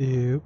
Yep.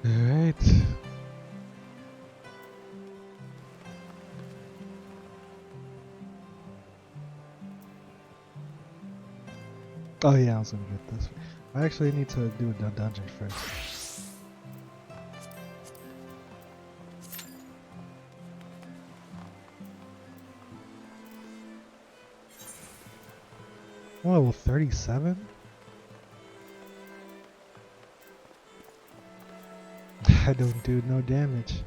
All right. Oh yeah, I was gonna get this. I actually need to do a dungeon first. Oh, level 37? I don't do no damage.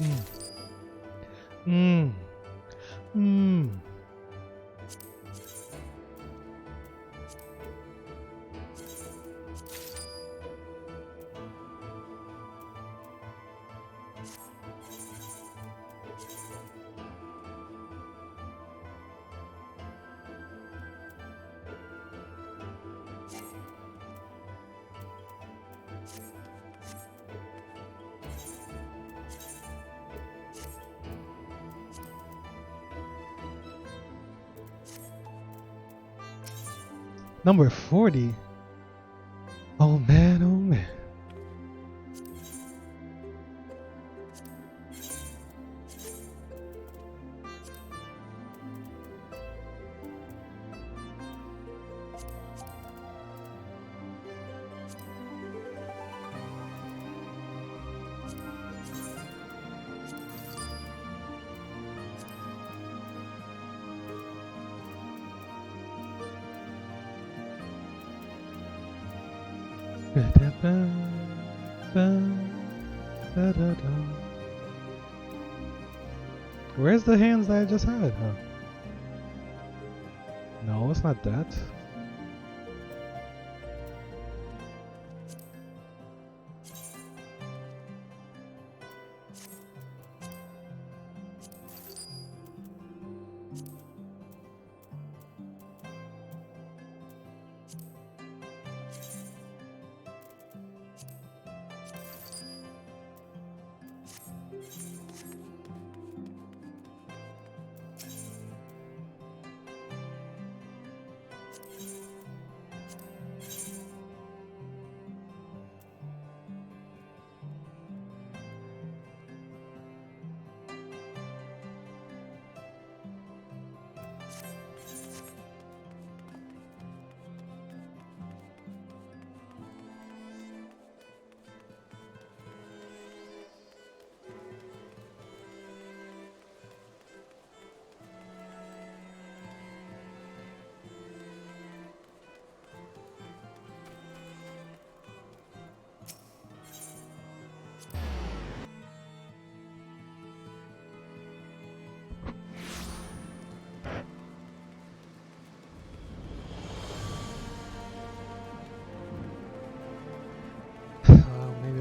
Mm. Mm. Mm. Number 40? Oh man, oh man. Where's the hands that I just had? Huh? No, it's not that.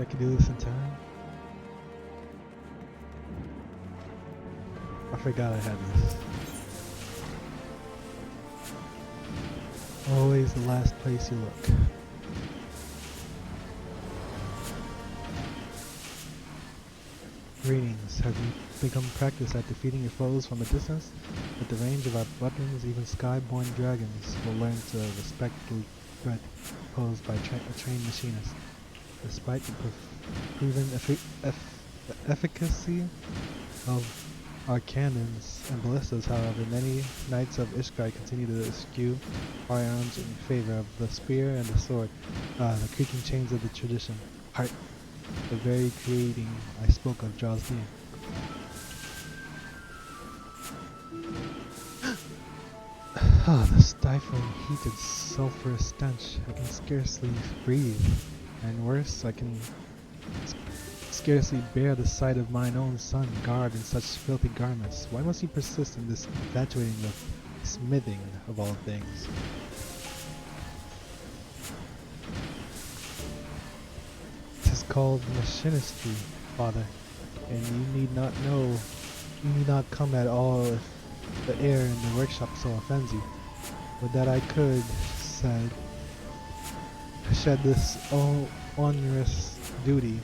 can do this in time. I forgot I had this. Always the last place you look. Greetings. Have you become practiced at defeating your foes from a distance? With the range of our weapons, even sky-born dragons will learn to respect the threat posed by a trained machinist. Despite the proven efficacy of our cannons and ballistas, however, many knights of Ishgard continue to eschew firearms in favor of the spear and the sword, the creaking chains of the tradition. Heart, the very creating I spoke of draws near. The stifling heat and sulphurous stench. I can scarcely breathe. And worse, I can scarcely bear the sight of mine own son garbed in such filthy garments. Why must he persist in this infatuating with smithing of all things? Tis called machinistry, father, and you need not come at all if the air in the workshop so offends you. Would that I could, shed this onerous duty,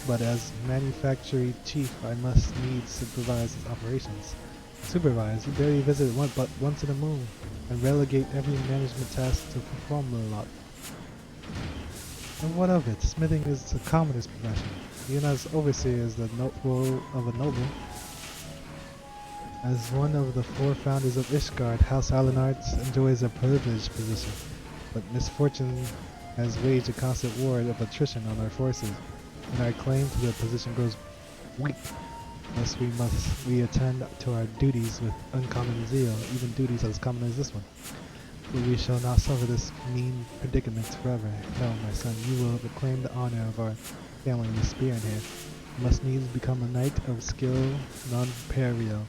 but as manufactory chief I must needs supervise its operations. Supervise? You barely visit but once in a moon, and relegate every management task to perform the lot. And what of it? Smithing is the commonest profession, even as overseer is the role of a noble. As one of the four founders of Ishgard, House Alenards enjoys a privileged position, but misfortune has waged a constant war of attrition on our forces, and our claim to the position grows weak. Thus we attend to our duties with uncommon zeal, even duties as common as this one. But we shall not suffer this mean predicament forever. No, my son, you will reclaim the honor of our family with spear in hand. You must needs become a knight of skill non-perio,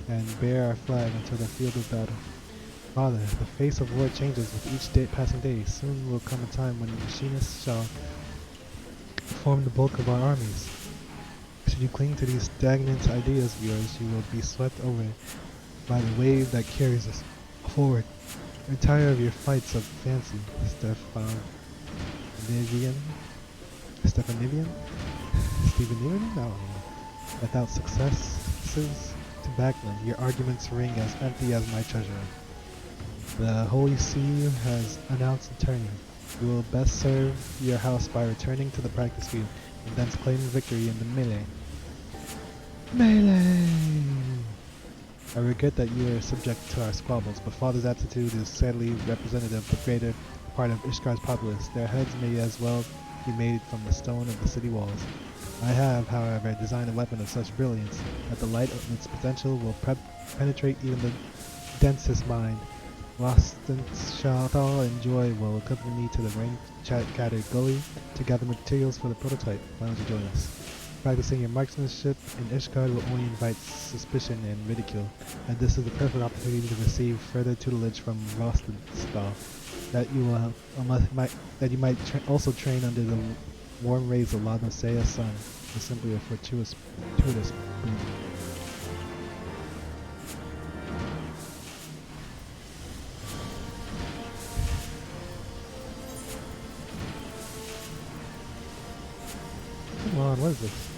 and bear our flag until the field of battle. Father, the face of war changes with each passing day. Soon will come a time when machinists shall form the bulk of our armies. Should you cling to these stagnant ideas of yours, you will be swept over by the wave that carries us forward. Retire of your fights of fancy, Stephanivian? I don't know. Without successes to back them, your arguments ring as empty as my treasury. The Holy See has announced a tourney. You will best serve your house by returning to the practice field, and thence claim victory in the melee. Melee! I regret that you are subject to our squabbles, but Father's attitude is sadly representative of the greater part of Ishgard's populace. Their heads may as well be made from the stone of the city walls. I have, however, designed a weapon of such brilliance that the light of its potential will penetrate even the densest mind. Rostenschatal and Joy will accompany me to the rain-scattered gully to gather materials for the prototype. Why don't you join us? Practicing your marksmanship in Ishgard will only invite suspicion and ridicule, and this is the perfect opportunity to receive further tutelage from Rostenschatal. That you might also train under the warm rays of Ladnosea's sun is simply a fortuitous boon. Come on, what is this?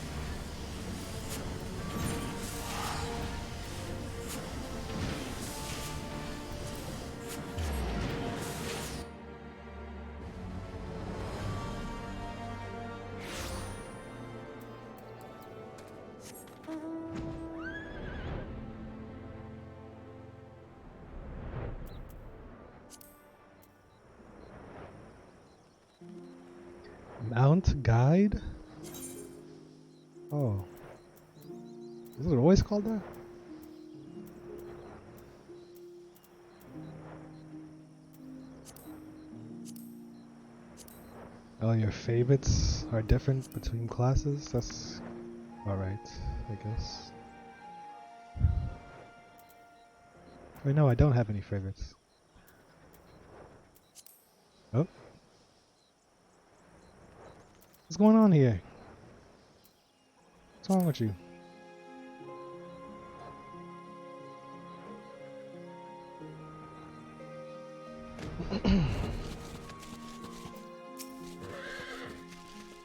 Mount Guide? Oh. Is it always called that? Oh, your favorites are different between classes? That's alright, I guess. Wait, no, I don't have any favorites. Oh. What's going on here? What's wrong with you?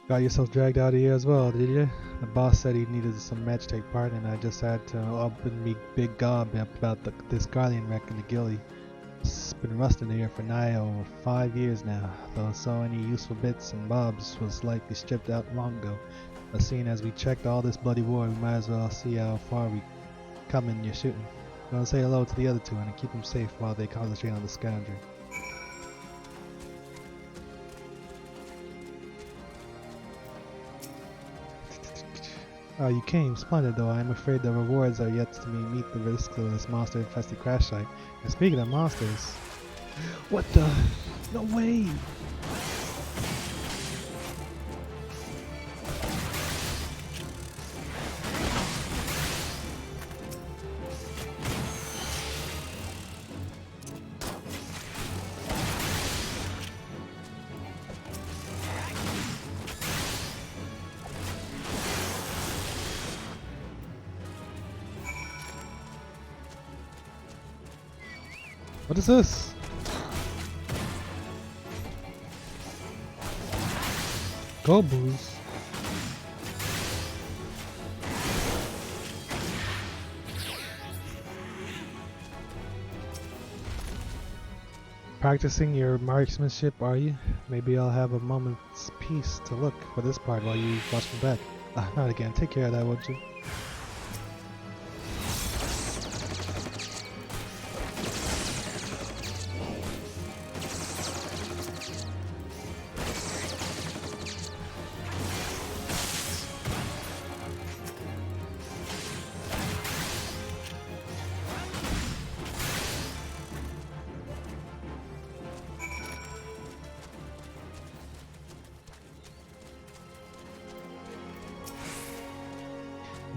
Got yourself dragged out of here as well, did you? The boss said he needed some match take part, and I just had to open me big gob about this Guardian wreck in the gilly. It's been rusting here for nigh over 5 years now, though so any useful bits and bobs was likely stripped out long ago. But seeing as we checked all this bloody war, we might as well see how far we come in your shooting. Gonna say hello to the other two and keep them safe while they concentrate on the scoundrel. Oh, you came. Splendid, though. I am afraid the rewards are yet to meet the risks of this monster-infested crash site. And speaking of monsters... What the... No way! What is this? Go booze. Practicing your marksmanship, are you? Maybe I'll have a moment's peace to look for this part while you watch me back. Not again. Take care of that, won't you?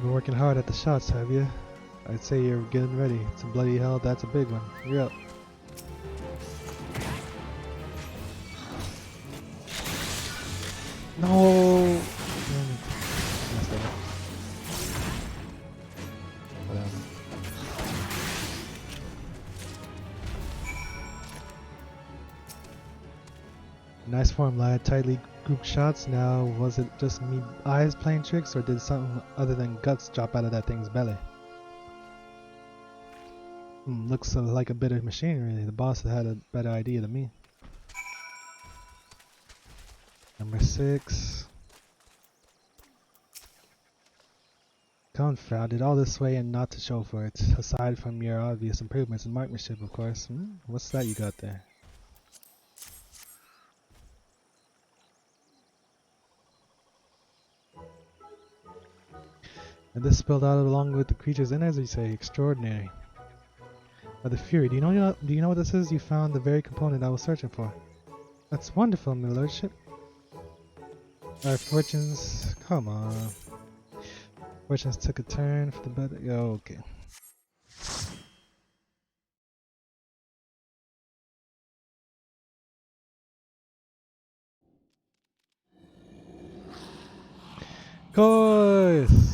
Been working hard at the shots, have you? I'd say you're getting ready. It's a bloody hell, that's a big one. You're up. No! Messed that up. Whatever. Nice form, lad. Tightly grouped shots. Now, was it just me eyes playing tricks, or did something other than guts drop out of that thing's belly? Looks like a bit of machinery. The boss had a better idea than me. Number 6. Confounded. All this way and not to show for it. Aside from your obvious improvements in marksmanship, of course. What's that you got there? And this spilled out along with the creature's innards, you say? Extraordinary. By the Fury, do you know what this is? You found the very component I was searching for. That's wonderful, my lordship. Our fortunes, come on. Fortunes took a turn for the better. Oh, okay. Course.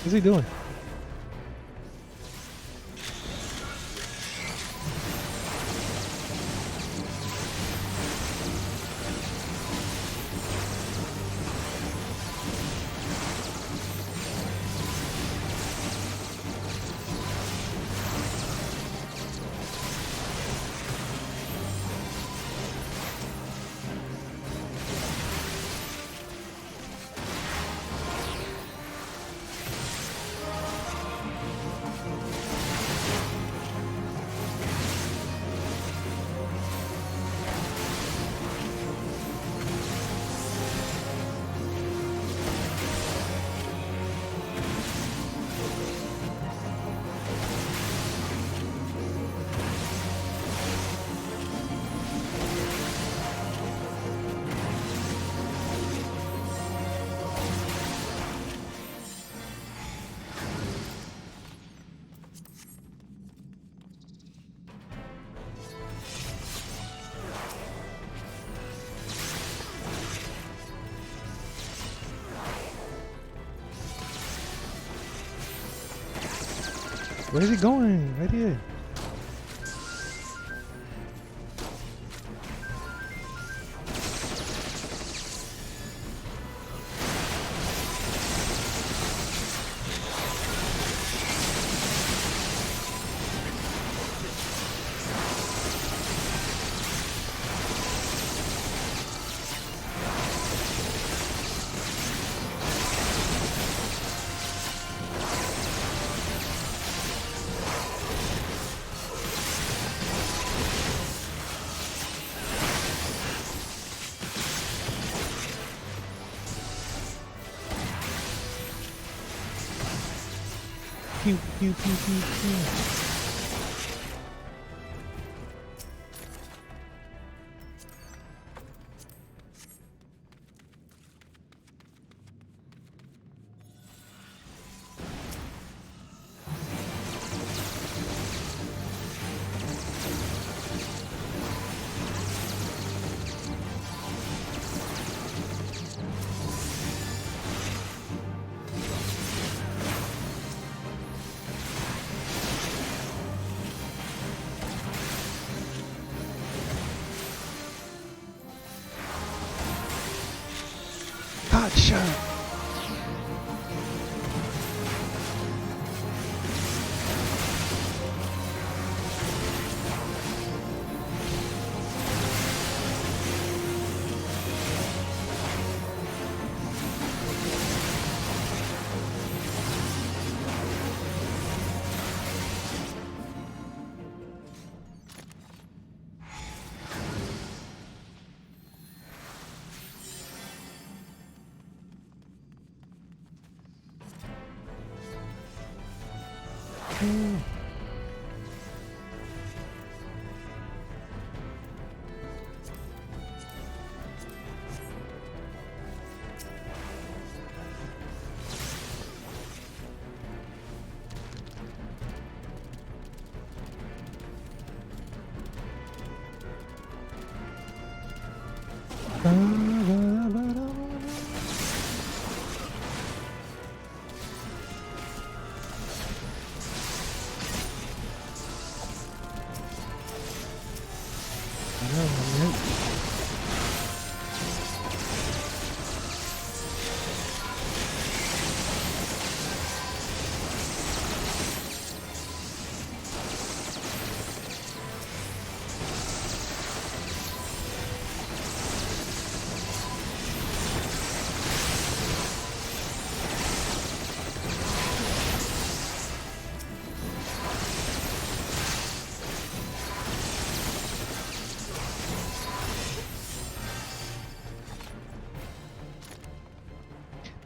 What's he doing? Where's he going? Right here. Pew, pew, pew, pew, pew. Hot shot.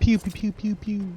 Pew pew pew pew pew.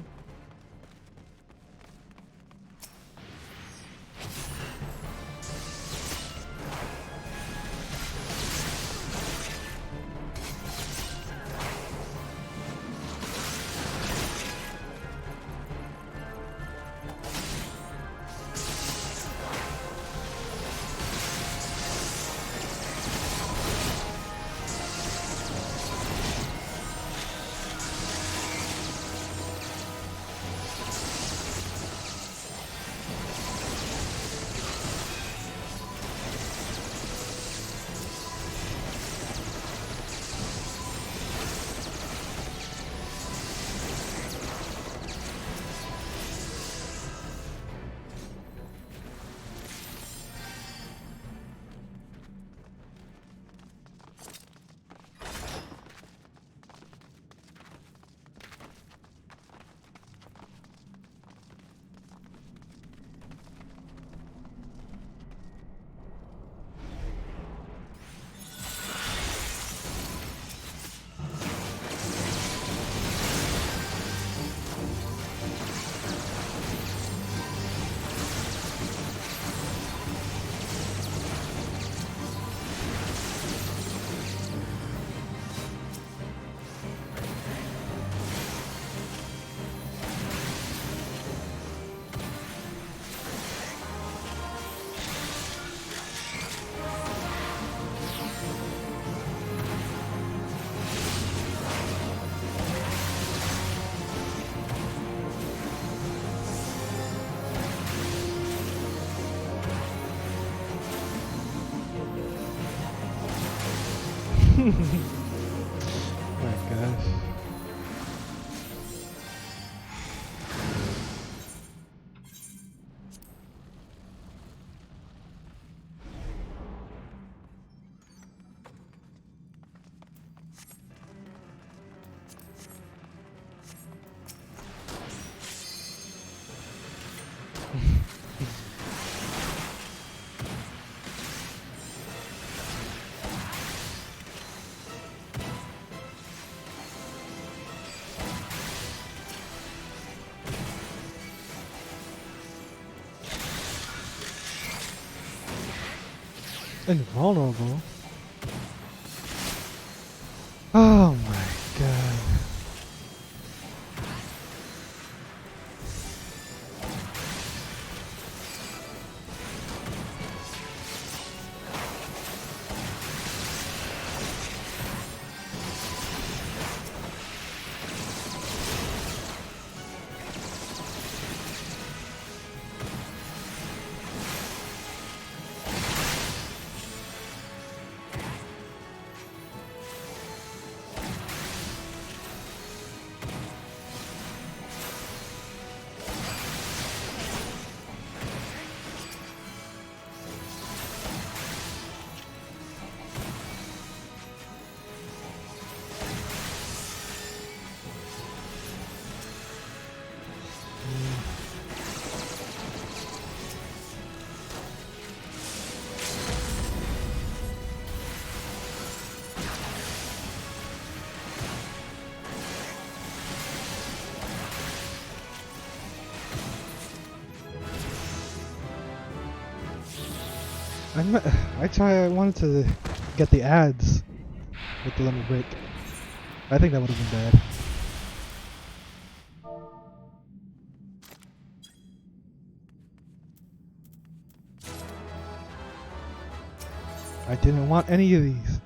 my gosh. Invulnerable? Oh my god. I wanted to get the ads with the lemon break. I think that would have been bad. I didn't want any of these.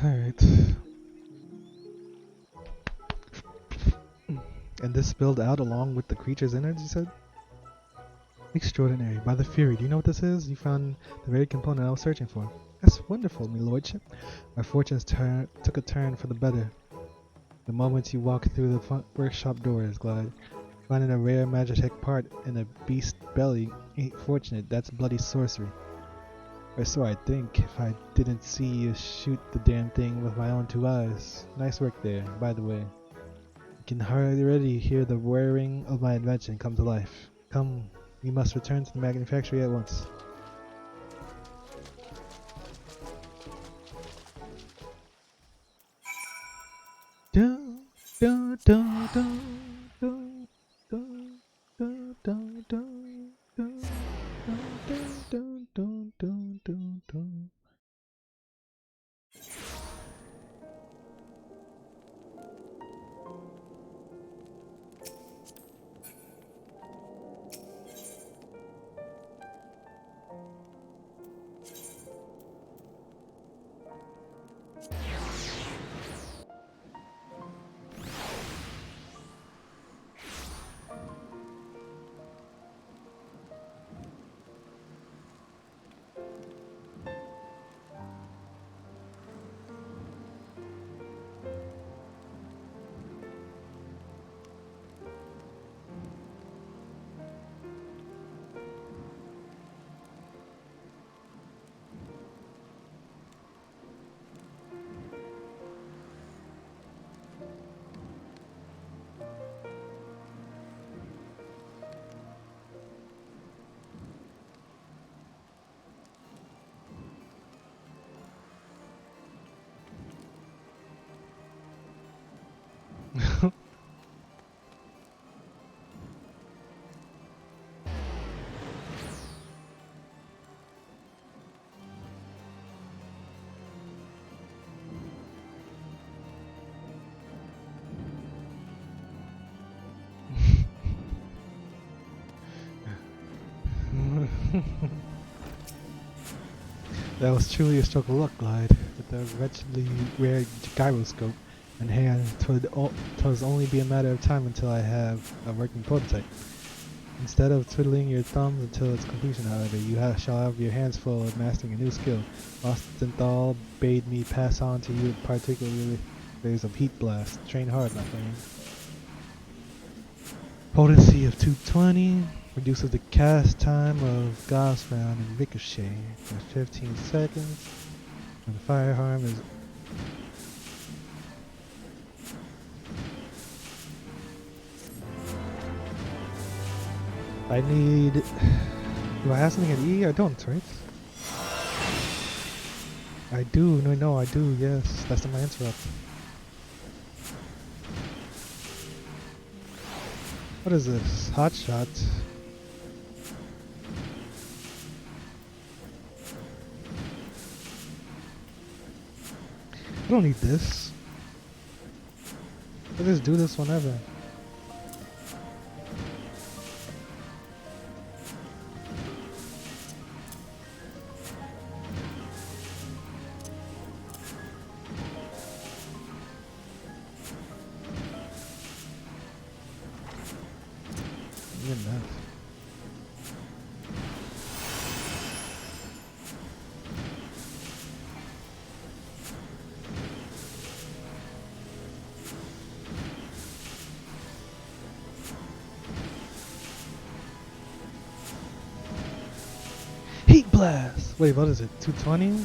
Alright. And this spilled out along with the creature's innards, you said? Extraordinary. By the Fury. Do you know what this is? You found the very component I was searching for. That's wonderful, me lordship. Our fortunes took a turn for the better. The moment you walk through the front workshop doors, Glide. Finding a rare Magitech part in a beast's belly ain't fortunate. That's bloody sorcery. Or so I think, if I didn't see you shoot the damn thing with my own two eyes. Nice work there, by the way. You can already hear the whirring of my invention come to life. Come, we must return to the manufactory at once. Dun, dun, dun, dun, dun, dun, dun, dun, dun, dun, dun, dun, dun, dun, dun. That was truly a stroke of luck, Glide. the wretchedly rare gyroscope in hand, 'twas only be a matter of time until I have a working prototype. Instead of twiddling your thumbs until its completion, however, you shall have your hands full of mastering a new skill. Ostenthal bade me pass on to you particularly of Heat Blast. Train hard, my friend. Potency of 220 reduces the cast time of Gauss round and ricochet for 15 seconds. And fire harm is I need... Do I have something at E? I don't, right? I do. No, I do. Yes. That's not my interrupt. What is this? Hot shot. I don't need this. I just do this whenever. Enough. Heat Blast! Wait, what is it? 220?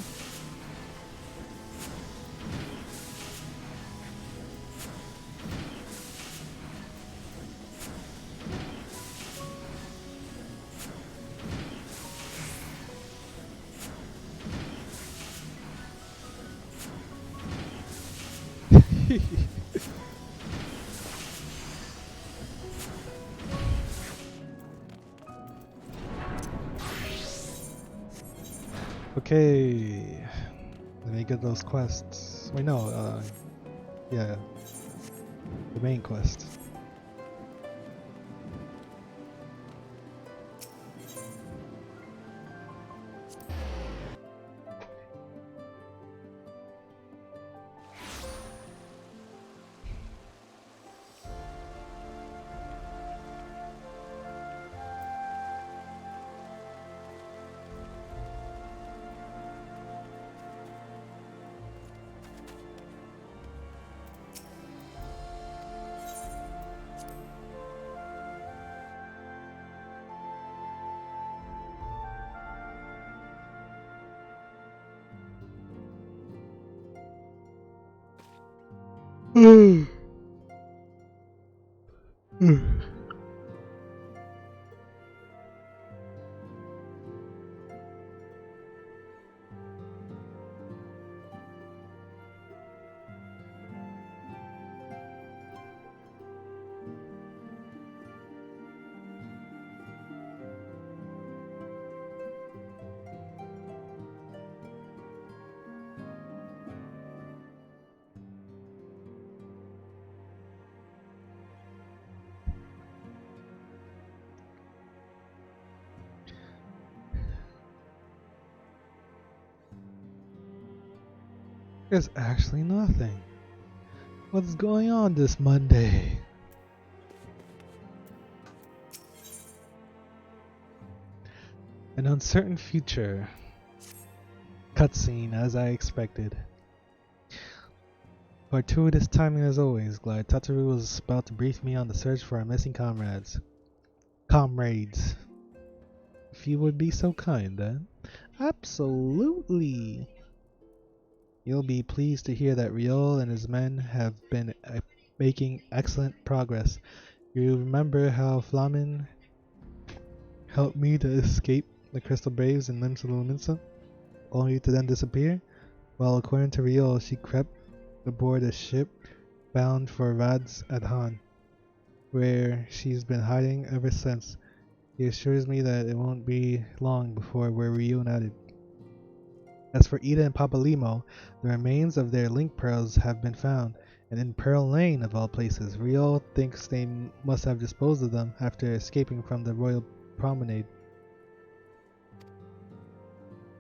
Okay, let me get those quests. Wait, no, yeah, the main quest. There's actually nothing. What's going on this Monday? An uncertain future. Cutscene as I expected. Fortuitous timing as always. Glad Tataru was about to brief me on the search for our missing comrades. If you would be so kind, then. Absolutely. You'll be pleased to hear that Riol and his men have been making excellent progress. You remember how Flamin helped me to escape the Crystal Braves and Limbs of Luminsa, only to then disappear? Well, according to Riol, she crept aboard a ship bound for Rad's Adhan, where she's been hiding ever since. He assures me that it won't be long before we're reunited. As for Ida and Papalimo, the remains of their link pearls have been found, and in Pearl Lane of all places. Riol thinks they must have disposed of them after escaping from the Royal Promenade.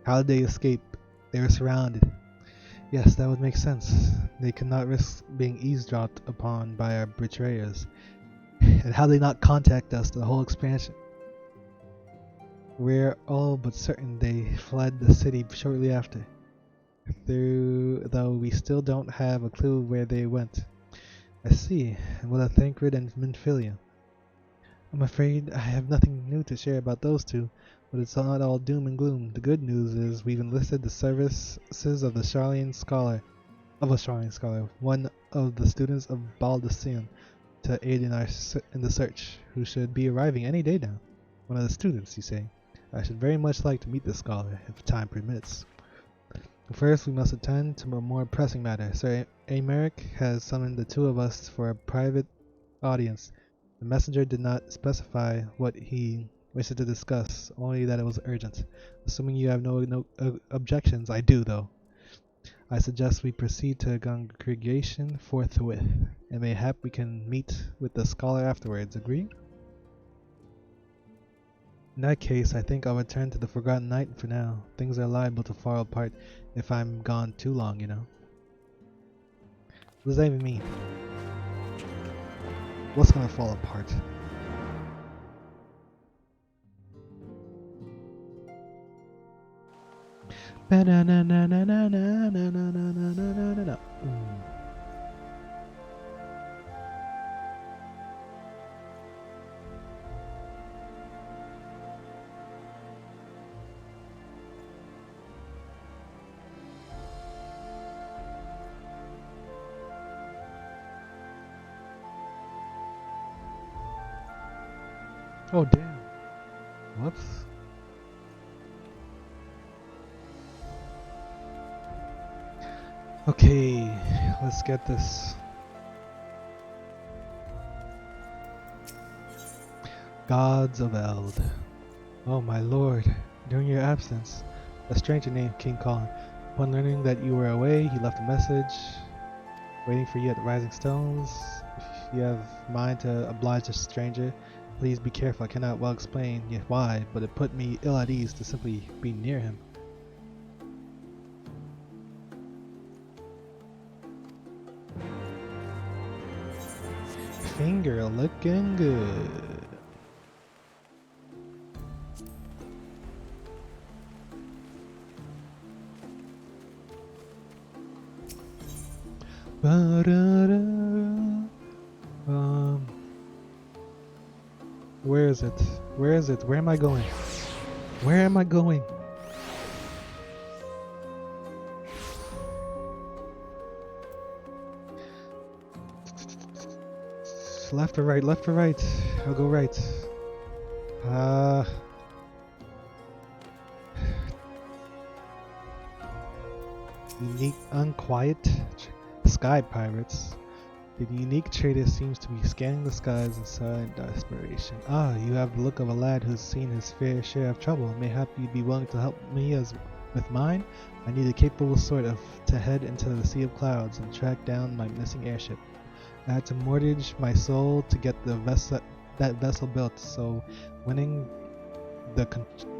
How did they escape? They were surrounded. Yes, that would make sense. They could not risk being eavesdropped upon by our betrayers. And how they not contact us the whole expansion? We're all but certain they fled the city shortly after. Though we still don't have a clue where they went. I see, and what of Thancred and Minfilia? I'm afraid I have nothing new to share about those two, but it's not all doom and gloom. The good news is we've enlisted the services of a Charlian scholar, one of the students of Baldacin, to aid in the search, who should be arriving any day now. One of the students, you say? I should very much like to meet this scholar, if time permits. First, we must attend to a more pressing matter. Sir Americ has summoned the two of us for a private audience. The messenger did not specify what he wished to discuss, only that it was urgent. Assuming you have no objections, I do, though. I suggest we proceed to a congregation forthwith, and mayhap we can meet with the scholar afterwards. Agree? In that case, I think I'll return to the Forgotten Night for now. Things are liable to fall apart if I'm gone too long, you know. What does that even mean? What's gonna fall apart? Oh damn. Whoops. Okay, let's get this. Gods of Eld. Oh my lord, during your absence, a stranger named King Kong. Upon learning that you were away, he left a message waiting for you at the Rising Stones. If you have mind to oblige a stranger, please be careful. I cannot well explain yet why, but it put me ill at ease to simply be near him. Finger looking good. Where is it? Where is it? Where am I going? Where am I going? Left or right? Left or right? I'll go right. Unique, unquiet sky pirates. The unique trader seems to be scanning the skies in silent desperation. Ah, you have the look of a lad who's seen his fair share of trouble. Mayhap you'd be willing to help me as with mine? I need a capable sort of to head into the sea of clouds and track down my missing airship. I had to mortgage my soul to get that vessel built, so winning the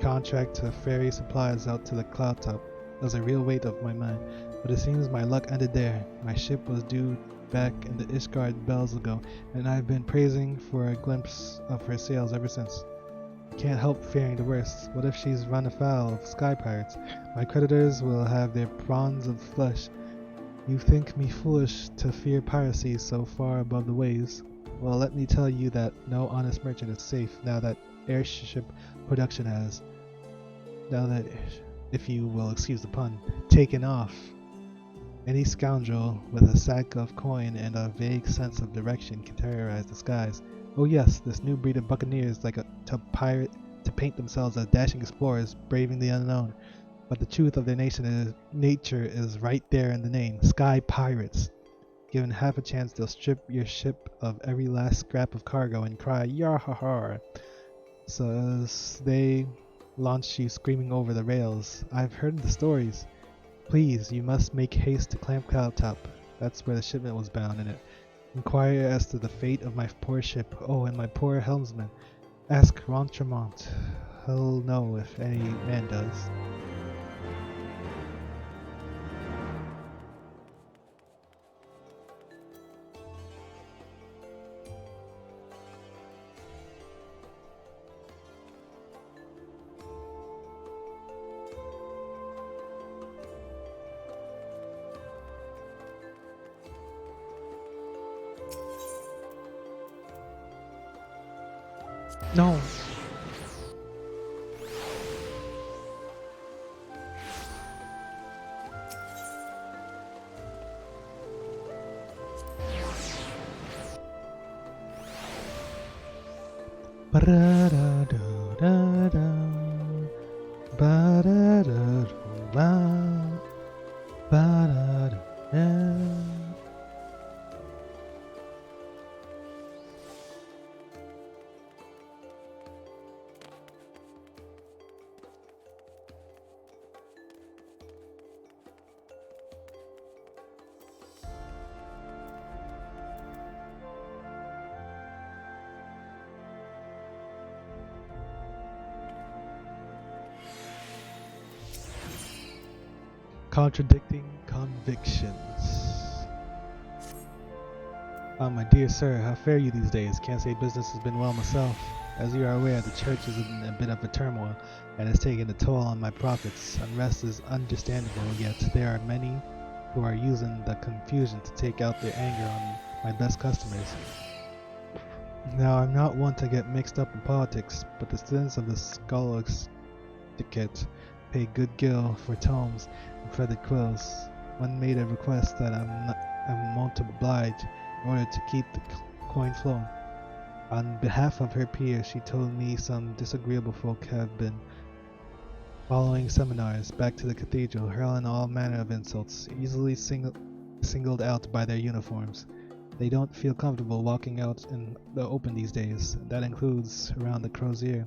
contract to ferry supplies out to the cloud top was a real weight of my mind. But it seems my luck ended there. My ship was due back in the Ishgard bells ago, and I've been praising for a glimpse of her sails ever since. Can't help fearing the worst. What if she's run afoul of sky pirates? My creditors will have their prawns of flesh. You think me foolish to fear piracy so far above the waves? Well, let me tell you that no honest merchant is safe now that airship production has, if you will excuse the pun, taken off. Any scoundrel with a sack of coin and a vague sense of direction can terrorize the skies. Oh yes, this new breed of buccaneers like to paint themselves as dashing explorers, braving the unknown. But the truth of their nature is right there in the name. Sky pirates. Given half a chance, they'll strip your ship of every last scrap of cargo and cry, "Yar-ha-har!" So as they launch you screaming over the rails. I've heard the stories. Please, you must make haste to Clamp Cloud Top. That's where the shipment was bound in it. Inquire as to the fate of my poor ship. Oh, and my poor helmsman. Ask Rentremont. He'll know if any man does. No! Ba-da-da-da-da-da. Ba-da-da-da-da. Ba-da-da-da. Contradicting convictions. My dear sir, how fare you these days? Can't say business has been well myself. As you are aware, the church is in a bit of a turmoil and has taken a toll on my profits. Unrest is understandable, yet there are many who are using the confusion to take out their anger on my best customers. Now, I'm not one to get mixed up in politics, but the students of the Scholastic pay good gill for tomes and feathered quills. One made a request that I'm wont to oblige in order to keep the coin flowing. On behalf of her peers, she told me some disagreeable folk have been following seminars back to the cathedral, hurling all manner of insults, easily singled out by their uniforms. They don't feel comfortable walking out in the open these days. That includes around the Crozier.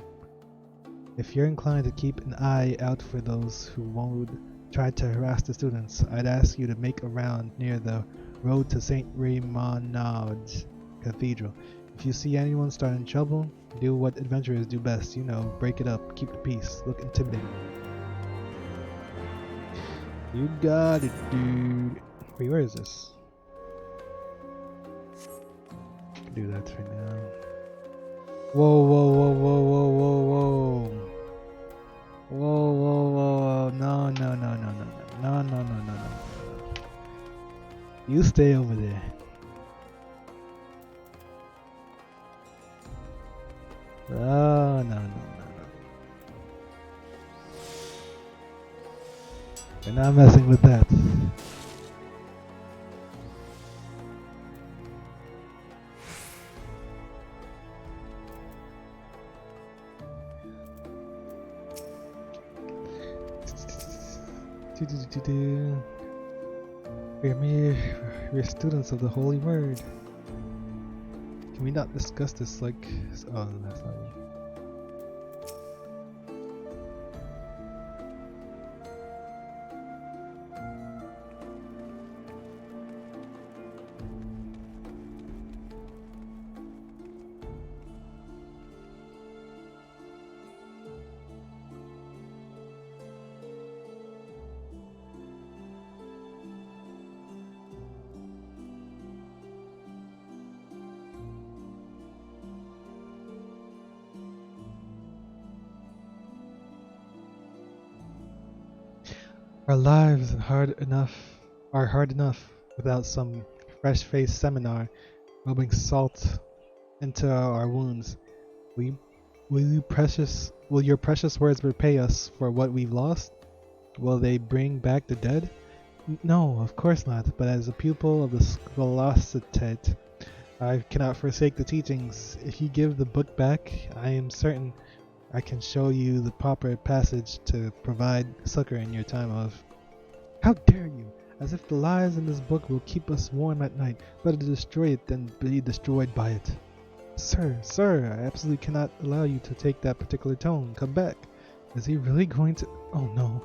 If you're inclined to keep an eye out for those who would try to harass the students, I'd ask you to make a round near the road to St. Raymond's Cathedral. If you see anyone starting trouble, do what adventurers do best, break it up, keep the peace, look intimidating. You got it, dude. Wait, where is this? I can do that right now. Whoa, whoa, whoa, whoa, whoa, whoa, whoa. Whoa, whoa, whoa, no, no, no, no, no, no, no, no, no, no, no. You stay over there. Oh, no, no, no, no. We're not messing with that. We're students of the Holy Word. Can we not discuss this like... Oh, that's not me. Our lives are hard enough without some fresh-faced seminar rubbing salt into our wounds. Will your precious words repay us for what we've lost? Will they bring back the dead? No, of course not. But as a pupil of the Scholastic, I cannot forsake the teachings. If you give the book back, I am certain I can show you the proper passage to provide succor in your time of... How dare you! As if the lies in this book will keep us warm at night. Better destroy it than be destroyed by it. Sir, I absolutely cannot allow you to take that particular tone. Come back. Is he really going to... Oh no.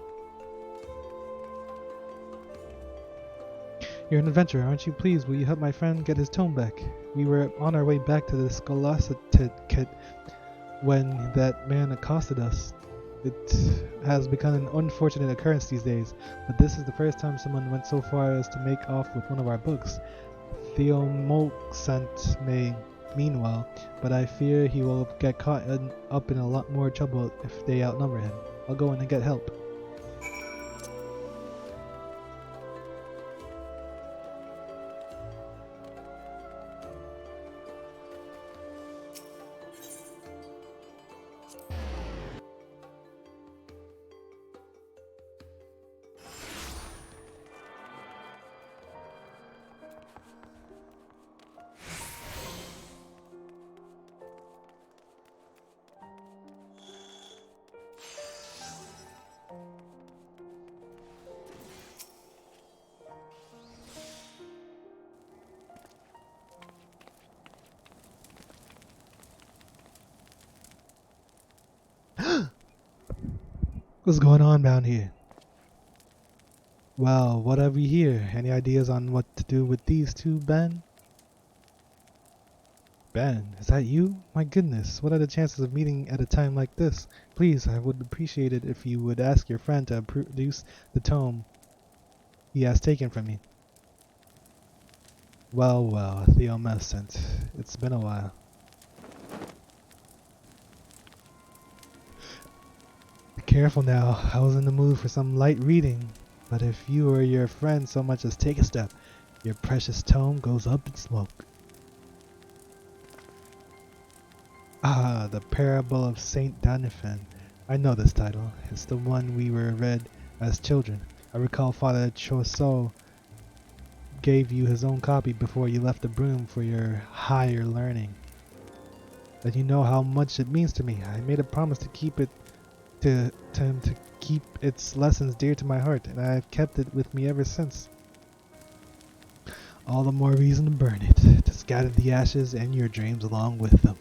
You're an adventurer, aren't you? Please, will you help my friend get his tone back? We were on our way back to the Scholastic when that man accosted us. It has become an unfortunate occurrence these days, but this is the first time someone went so far as to make off with one of our books. Theomoxant may mean well, but I fear he will get caught up in a lot more trouble if they outnumber him. I'll go in and get help. What's going on down here? Well, what have we here? Any ideas on what to do with these two, Ben? Ben, is that you? My goodness, what are the chances of meeting at a time like this? Please, I would appreciate it if you would ask your friend to produce the tome he has taken from me. Well, well, the omniscient. It's been a while. Be careful now, I was in the mood for some light reading. But if you or your friend so much as take a step, your precious tome goes up in smoke. Ah, the Parable of Saint Daniphan. I know this title. It's the one we were read as children. I recall Father Choiseul gave you his own copy before you left the broom for your higher learning. And you know how much it means to me. I made a promise to keep it to him to keep its lessons dear to my heart, and I have kept it with me ever since. All the more reason to burn it, to scatter the ashes and your dreams along with them.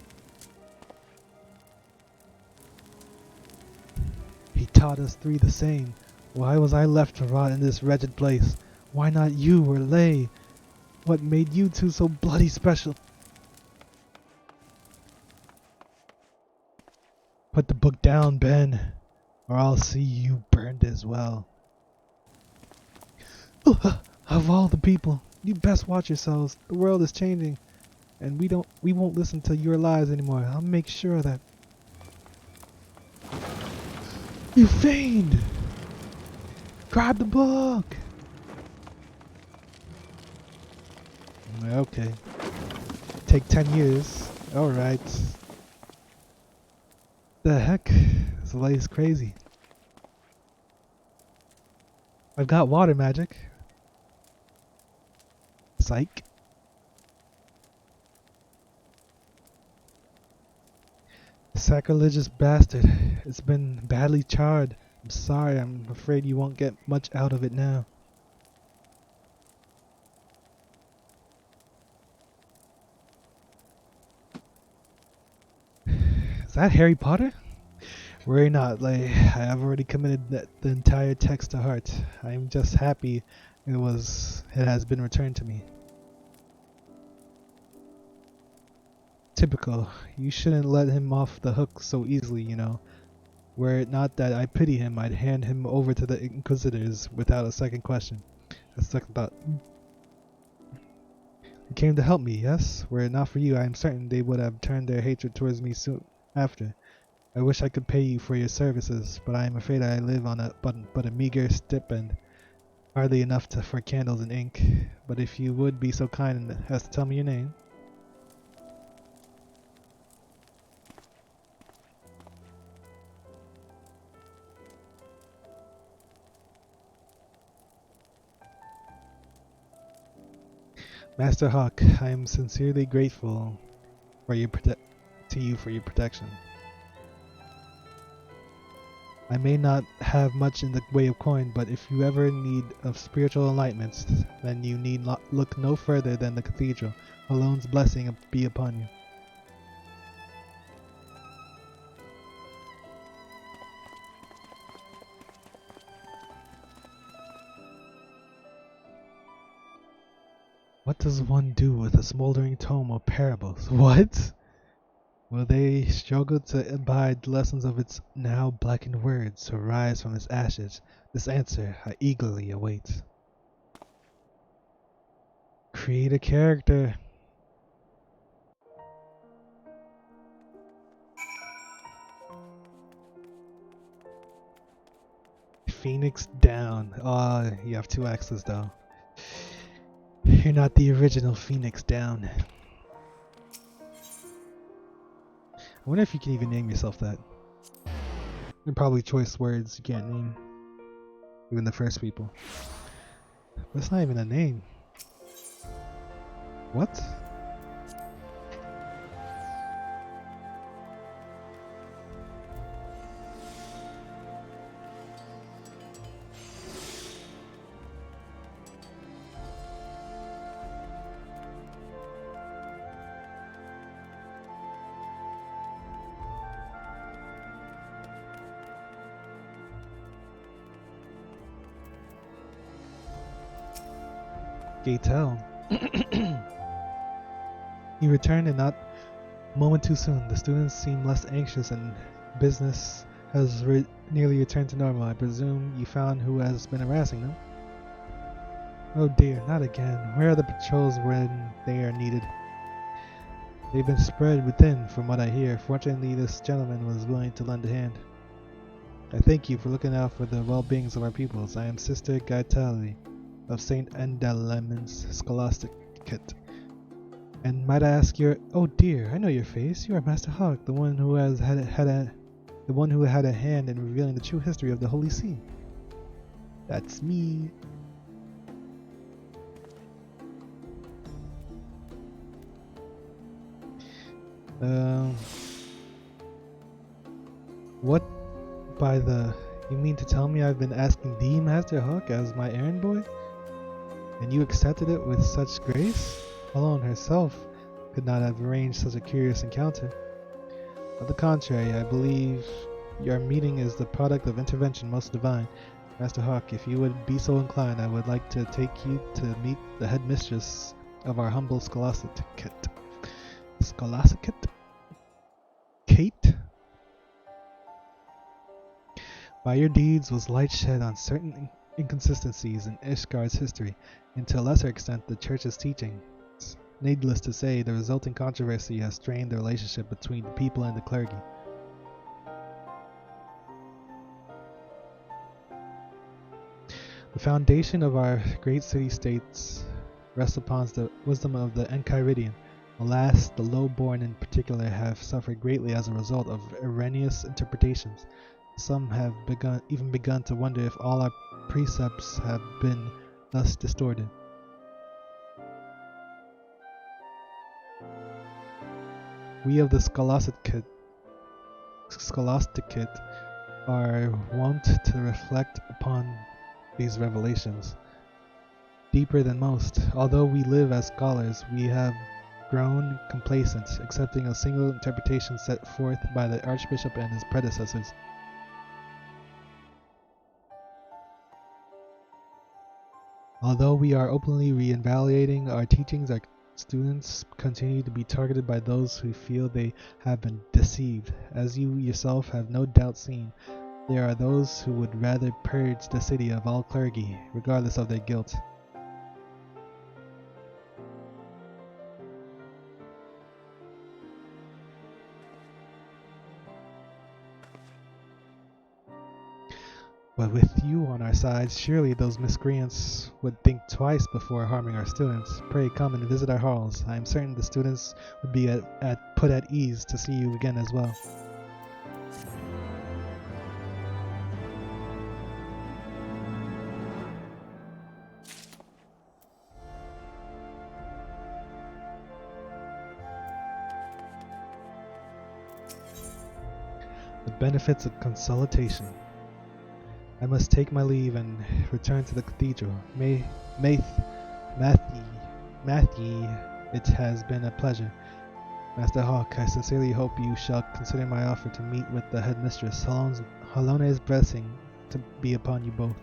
He taught us three the same. Why was I left to rot in this wretched place? Why not you or Lay? What made you two so bloody special? Put the book down, Ben, or I'll see you burned as well. Of all the people, you best watch yourselves. The world is changing, and we won't listen to your lies anymore. I'll make sure of that. You fiend! Grab the book! Okay. Take 10 years. Alright. The heck? This light is crazy. I've got water magic. Psych. Sacrilegious bastard. It's been badly charred. I'm sorry, I'm afraid you won't get much out of it now. Is that Harry Potter? Worry not, Lay. I have already committed the entire text to heart. I'm just happy it has been returned to me. Typical. You shouldn't let him off the hook so easily, you know. Were it not that I pity him, I'd hand him over to the Inquisitors without a second question. A second thought. You came to help me, yes? Were it not for you, I am certain they would have turned their hatred towards me soon after. I wish I could pay you for your services, but I am afraid I live on but a meager stipend, hardly enough for candles and ink. But if you would be so kind as to tell me your name. Master Hawk, I am sincerely grateful for to you for your protection. I may not have much in the way of coin, but if you ever need of spiritual enlightenments, then you need look no further than the cathedral. Alone's blessing be upon you. What does one do with a smoldering tome of parables? What? Will they struggle to abide the lessons of its now blackened words to rise from its ashes? This answer I eagerly await. Create a character. Phoenix down. Oh, you have two X's though. You're not the original Phoenix down. I wonder if you can even name yourself that. They're probably choice words you can't name. Even the first people. But it's not even a name. What? Gatel. He returned, and not a moment too soon. The students seem less anxious, and business has nearly returned to normal. I presume you found who has been harassing them? Oh dear, not again. Where are the patrols when they are needed? They've been spread within, from what I hear. Fortunately, this gentleman was willing to lend a hand. I thank you for looking out for the well-beings of our pupils. I am Sister Gaetali of St. Endelemon's Scholasticate. And might I ask your... Oh dear, I know your face. You are Master Hawk, the one who had a hand in revealing the true history of the Holy See. That's me. What by the... You mean to tell me I've been asking thee, Master Hawk, as my errand boy? And you accepted it with such grace? Alone herself could not have arranged such a curious encounter. On the contrary, I believe your meeting is the product of intervention most divine. Master Hawk, if you would be so inclined, I would like to take you to meet the headmistress of our humble Scholasticate. Scholasticate? Kate? By your deeds was light shed on certain inconsistencies in Ishgard's history, and to a lesser extent the Church's teachings. Needless to say, the resulting controversy has strained the relationship between the people and the clergy. The foundation of our great city-states rests upon the wisdom of the Enchiridion. Alas, the low-born in particular have suffered greatly as a result of erroneous interpretations. Some have begun to wonder if all our precepts have been thus distorted. We of the Scholasticate are wont to reflect upon these revelations deeper than most. Although we live as scholars, we have grown complacent, accepting a single interpretation set forth by the Archbishop and his predecessors. Although we are openly re-evaluating our teachings, our students continue to be targeted by those who feel they have been deceived. As you yourself have no doubt seen, there are those who would rather purge the city of all clergy, regardless of their guilt. But with you on our side, surely those miscreants would think twice before harming our students. Pray come and visit our halls. I am certain the students would be put at ease to see you again as well. The benefits of consultation. I must take my leave and return to the cathedral. Matthew, it has been a pleasure. Master Hawk, I sincerely hope you shall consider my offer to meet with the headmistress. Halone's blessing to be upon you both.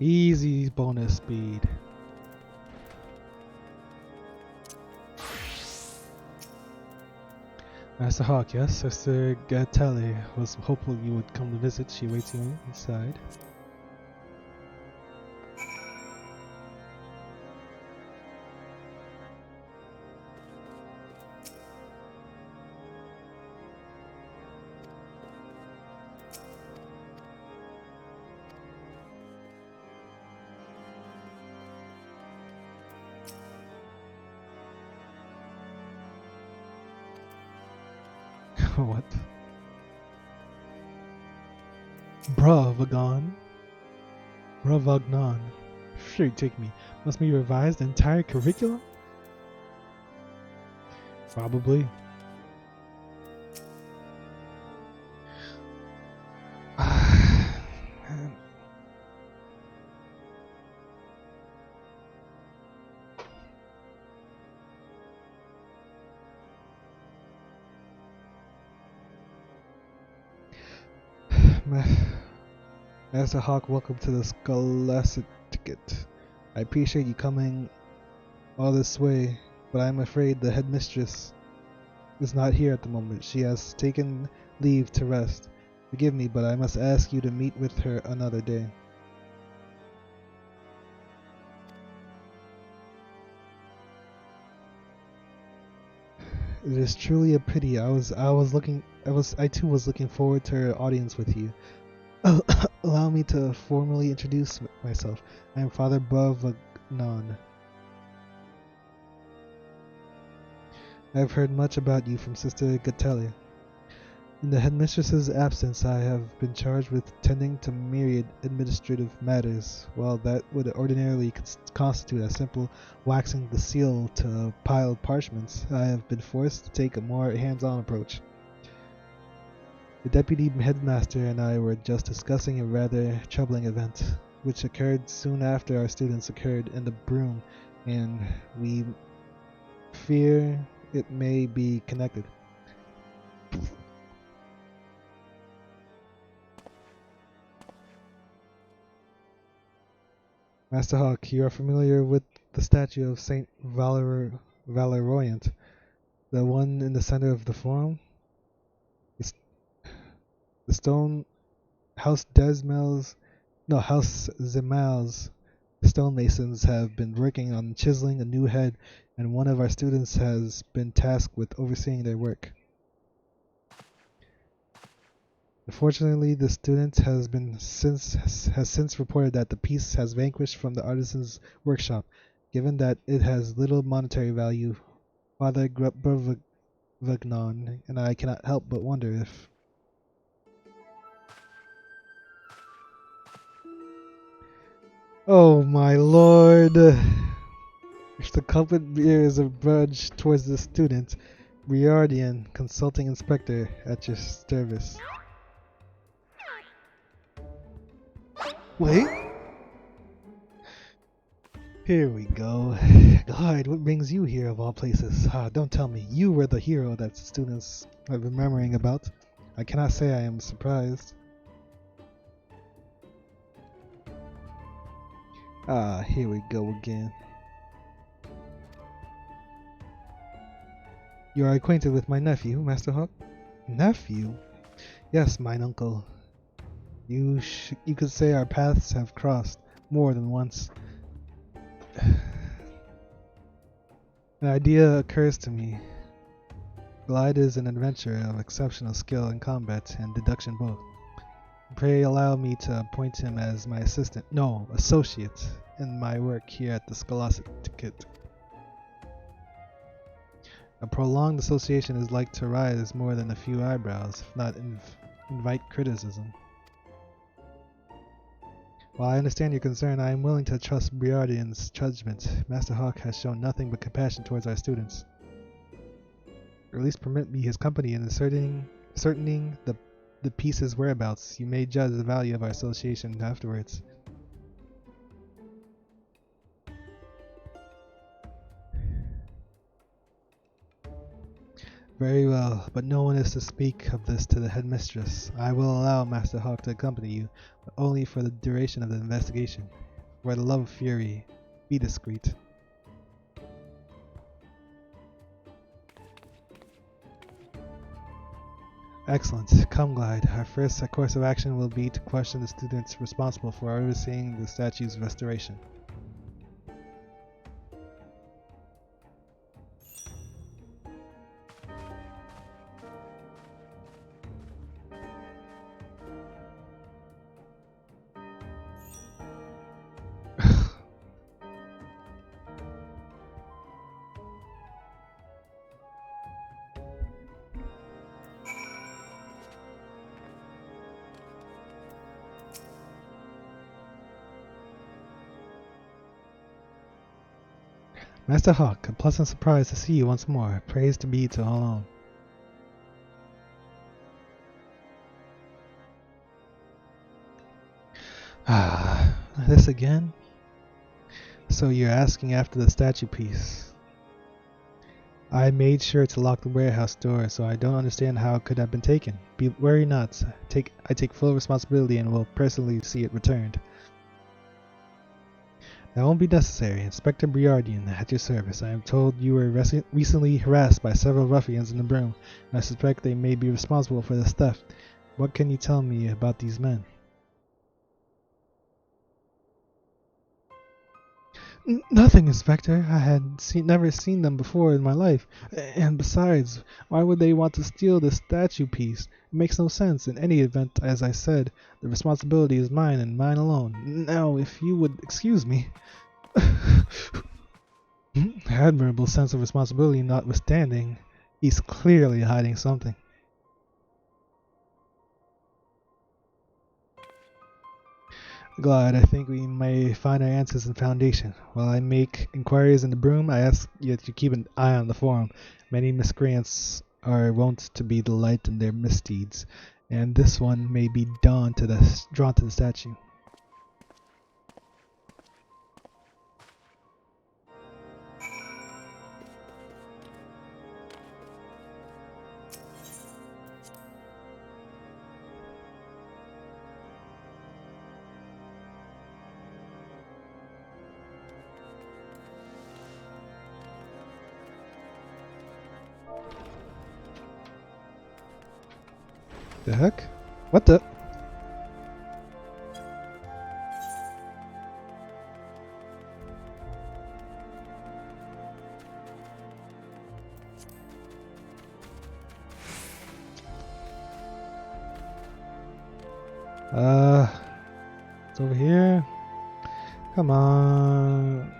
Easy bonus speed. Master Hawk, yes, Sister Gaetali was hopeful you would come to visit. She waits you inside. What? Bravagon? Bravagnon. Sure, you take me. Must we revise the entire curriculum? Probably. Master Hawk, welcome to the Scholastic Ticket. I appreciate you coming all this way, but I'm afraid the headmistress is not here at the moment. She has taken leave to rest. Forgive me, but I must ask you to meet with her another day. It is truly a pity. I too was looking forward to her audience with you. Allow me to formally introduce myself. I am Father Bavagnon. I have heard much about you from Sister Gatelia. In the headmistress's absence, I have been charged with tending to myriad administrative matters. While that would ordinarily constitute a simple waxing the seal to a pile of parchments, I have been forced to take a more hands-on approach. The deputy headmaster and I were just discussing a rather troubling event, which occurred soon after our students occurred in the broom, and we fear it may be connected. Master Hawk, you are familiar with the statue of Saint Valeriant, the one in the center of the forum? The stone House Zemal's stonemasons have been working on chiseling a new head, and one of our students has been tasked with overseeing their work. Unfortunately, the student has since reported that the piece has vanished from the artisan's workshop. Given that it has little monetary value, Father Bavagnon and I cannot help but wonder if... Oh my lord! If the culprit bears a grudge towards the student, Briardian, consulting inspector, at your service. Wait. Here we go. God, what brings you here of all places? Don't tell me. You were the hero that the students have been murmuring about. I cannot say I am surprised. Here we go again. You are acquainted with my nephew, Master Hawk? Nephew? Yes, mine uncle. You could say our paths have crossed more than once. An idea occurs to me. Glide is an adventurer of exceptional skill in combat and deduction both. Pray allow me to appoint him as my associate in my work here at the Scholastic Ticket. A prolonged association is like to raise more than a few eyebrows, if not invite criticism. While I understand your concern, I am willing to trust Briardian's judgment. Master Hawk has shown nothing but compassion towards our students. Or at least permit me his company in ascertaining the piece's whereabouts. You may judge the value of our association afterwards. Very well, but no one is to speak of this to the headmistress. I will allow Master Hawk to accompany you, but only for the duration of the investigation. For the love of fury, be discreet. Excellent. Come, Glide. Our first course of action will be to question the students responsible for overseeing the statue's restoration. Master Hawk, a pleasant surprise to see you once more. Praise to be to all on. Ah, this again? So you're asking after the statue piece. I made sure to lock the warehouse door, so I don't understand how it could have been taken. Worry not. I take full responsibility and will personally see it returned. That won't be necessary. Inspector Briardian, at your service. I am told you were recently harassed by several ruffians in the broom, and I suspect they may be responsible for this theft. What can you tell me about these men? Nothing, Inspector. I had never seen them before in my life. And besides, why would they want to steal this statue piece? It makes no sense. In any event, as I said, the responsibility is mine and mine alone. Now, if you would excuse me. Admirable sense of responsibility notwithstanding, he's clearly hiding something. Glad, I think we may find our answers in Foundation. While I make inquiries in the broom, I ask you to keep an eye on the forum. Many miscreants are wont to be the light in their misdeeds, and this one may be drawn to the statue. The heck? What the? It's over here. Come on.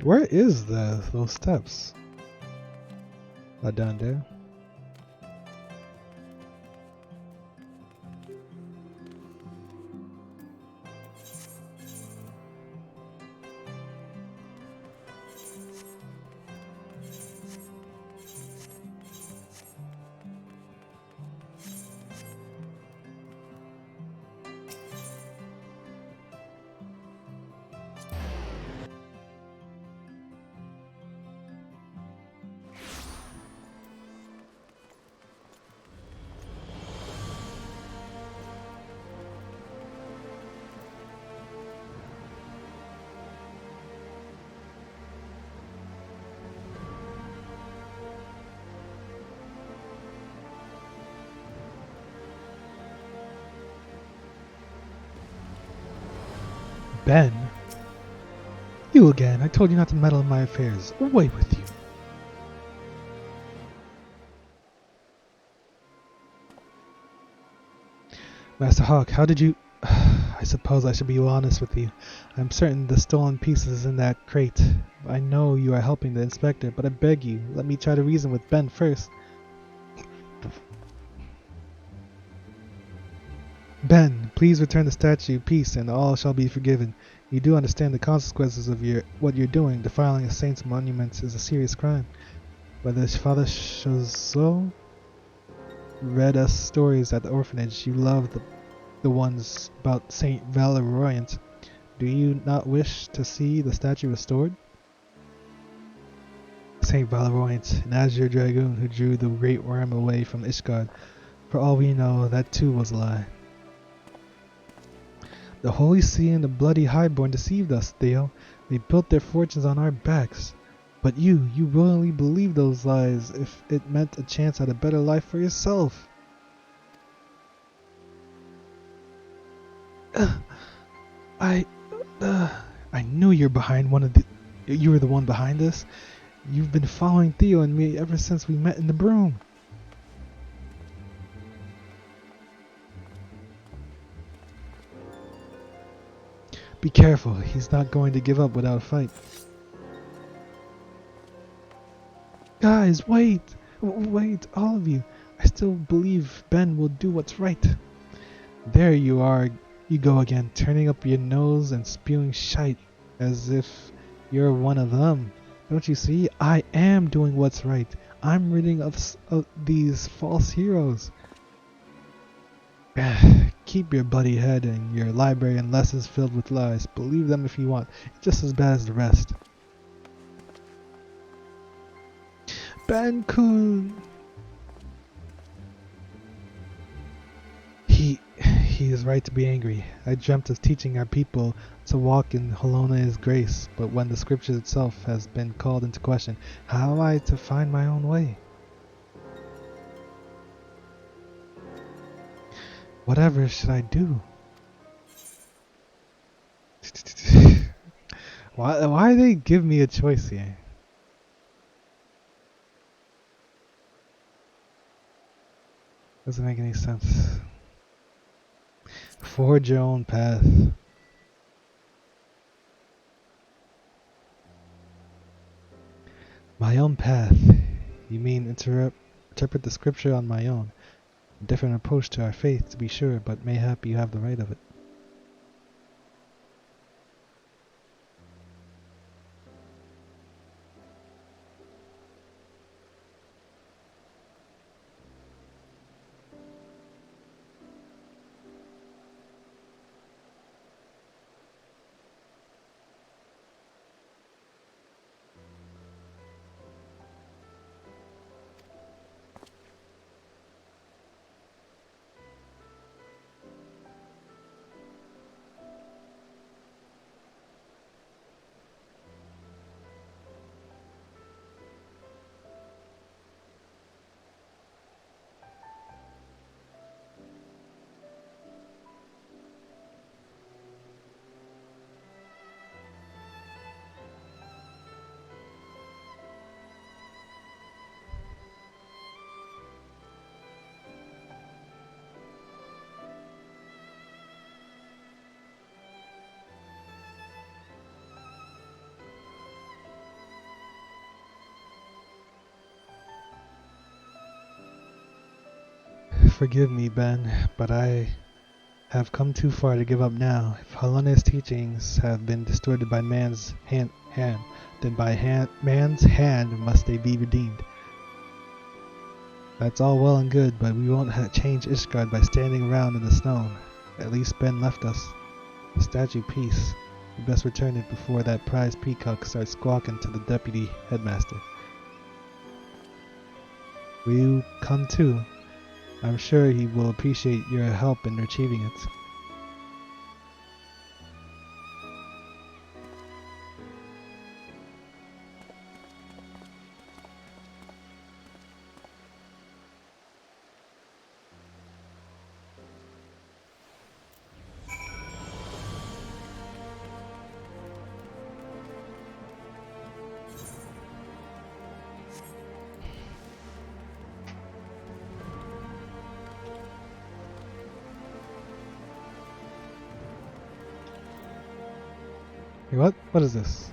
Where is those steps? Down there. Ben? You again. I told you not to meddle in my affairs. Away with you. Master Hawk, how did you... I suppose I should be honest with you. I'm certain the stolen piece is in that crate. I know you are helping the inspector, but I beg you, let me try to reason with Ben first. Ben, please return the statue piece and all shall be forgiven. You do understand the consequences of what you're doing. Defiling a saint's monument is a serious crime. Whether Father Chazot read us stories at the orphanage, you loved the ones about Saint Valeriant. Do you not wish to see the statue restored? Saint Valeriant, an azure dragoon who drew the great worm away from Ishgard. For all we know, that too was a lie. The Holy See and the bloody Highborn deceived us, Theo. They built their fortunes on our backs. But you willingly believed those lies if it meant a chance at a better life for yourself. I knew you were the one behind this. You've been following Theo and me ever since we met in the broom. Be careful, he's not going to give up without a fight. Guys, wait! Wait, all of you. I still believe Ben will do what's right. There you are. You go again, turning up your nose and spewing shite as if you're one of them. Don't you see? I am doing what's right. I'm ridding of these false heroes. Keep your buddy head and your library and lessons filled with lies. Believe them if you want. It's just as bad as the rest. Ben-kun! He is right to be angry. I dreamt of teaching our people to walk in Holona's grace, but when the scripture itself has been called into question, how am I to find my own way? Whatever should I do? Why they give me a choice here? Doesn't make any sense. Forge your own path. My own path? You mean interpret the scripture on my own? A different approach to our faith, to be sure, but mayhap you have the right of it. Forgive me, Ben, but I have come too far to give up now. If Halone's teachings have been distorted by man's hand, then by man's hand must they be redeemed. That's all well and good, but we won't change Ishgard by standing around in the snow. At least Ben left us a statue piece. We best return it before that prize peacock starts squawking to the deputy headmaster. Will you come too? I'm sure he will appreciate your help in achieving it. Hey, what? What is this?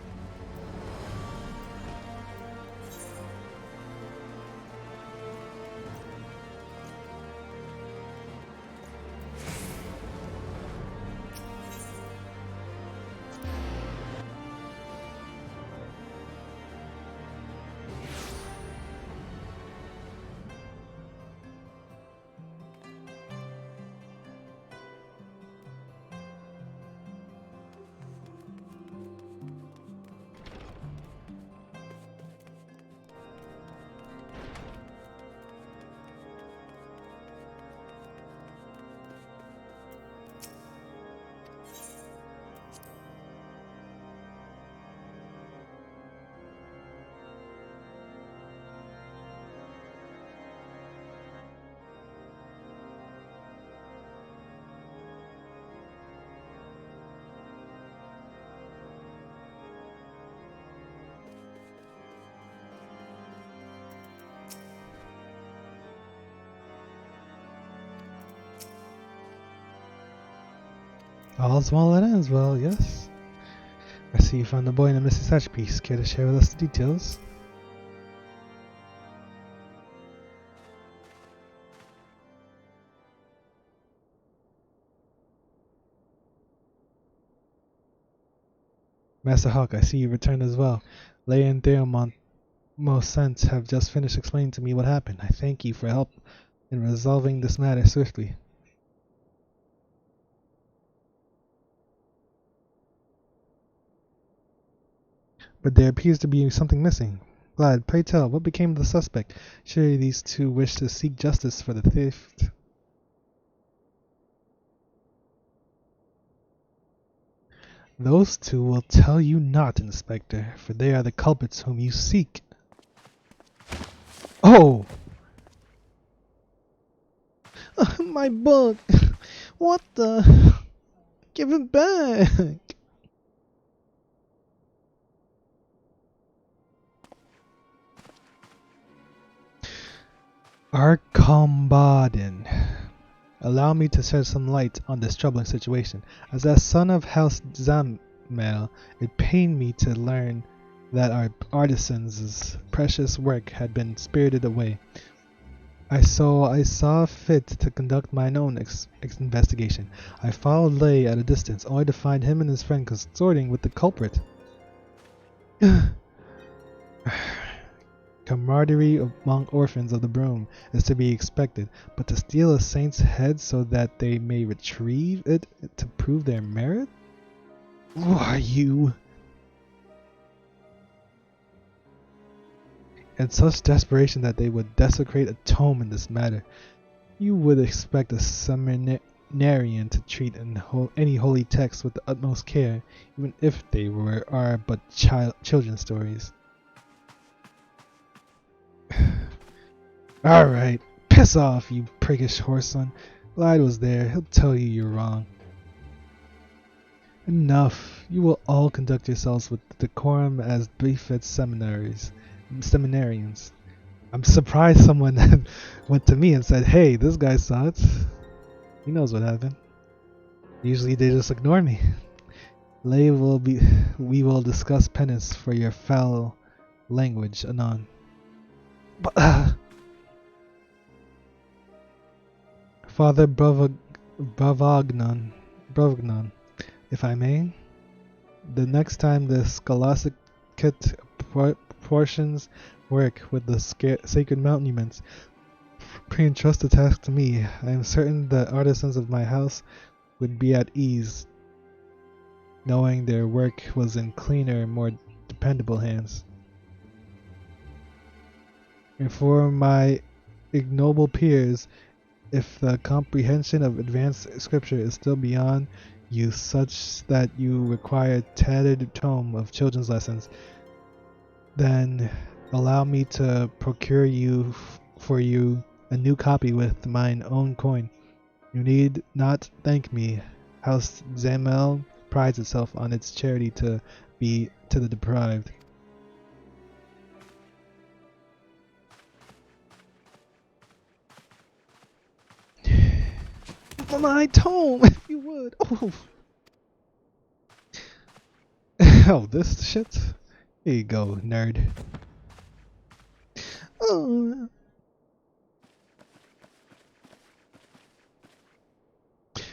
All's well that ends well, yes. I see you found the boy in the missing satchel piece. Care to share with us the details? Master Hawk, I see you returned as well. Leia and Theomont have just finished explaining to me what happened. I thank you for help in resolving this matter swiftly. But there appears to be something missing. Glad, pray tell, what became of the suspect? Surely these two wish to seek justice for the theft. Those two will tell you not, Inspector, for they are the culprits whom you seek. Oh! My book! What the? Give it back! Arcombaden. Allow me to shed some light on this troubling situation. As a son of House Zamel, it pained me to learn that our artisan's precious work had been spirited away. I saw fit to conduct mine own investigation. I followed Lay at a distance, only to find him and his friend consorting with the culprit. Camaraderie among orphans of the broom is to be expected, but to steal a saint's head so that they may retrieve it to prove their merit? Who are you? In such desperation that they would desecrate a tome in this matter. You would expect a seminarian to treat any holy text with the utmost care, even if they are but children's stories. Alright, piss off, you priggish whoreson. Glide was there, he'll tell you you're wrong. Enough, you will all conduct yourselves with decorum as befits seminarians. I'm surprised someone went to me and said, hey, this guy saw it. He knows what happened. Usually they just ignore me. We will discuss penance for your foul language anon. But, Father Bravagnon, if I may, the next time the scholastic portions work with the sacred monuments, pre-entrust the task to me. I am certain the artisans of my house would be at ease, knowing their work was in cleaner, more dependable hands. And for my ignoble peers, if the comprehension of advanced scripture is still beyond you such that you require a tattered tome of children's lessons, then allow me to procure for you a new copy with mine own coin. You need not thank me. House Zamel prides itself on its charity to the deprived. My tome, if you would. Oh, oh, this shit. Here you go, nerd. Oh.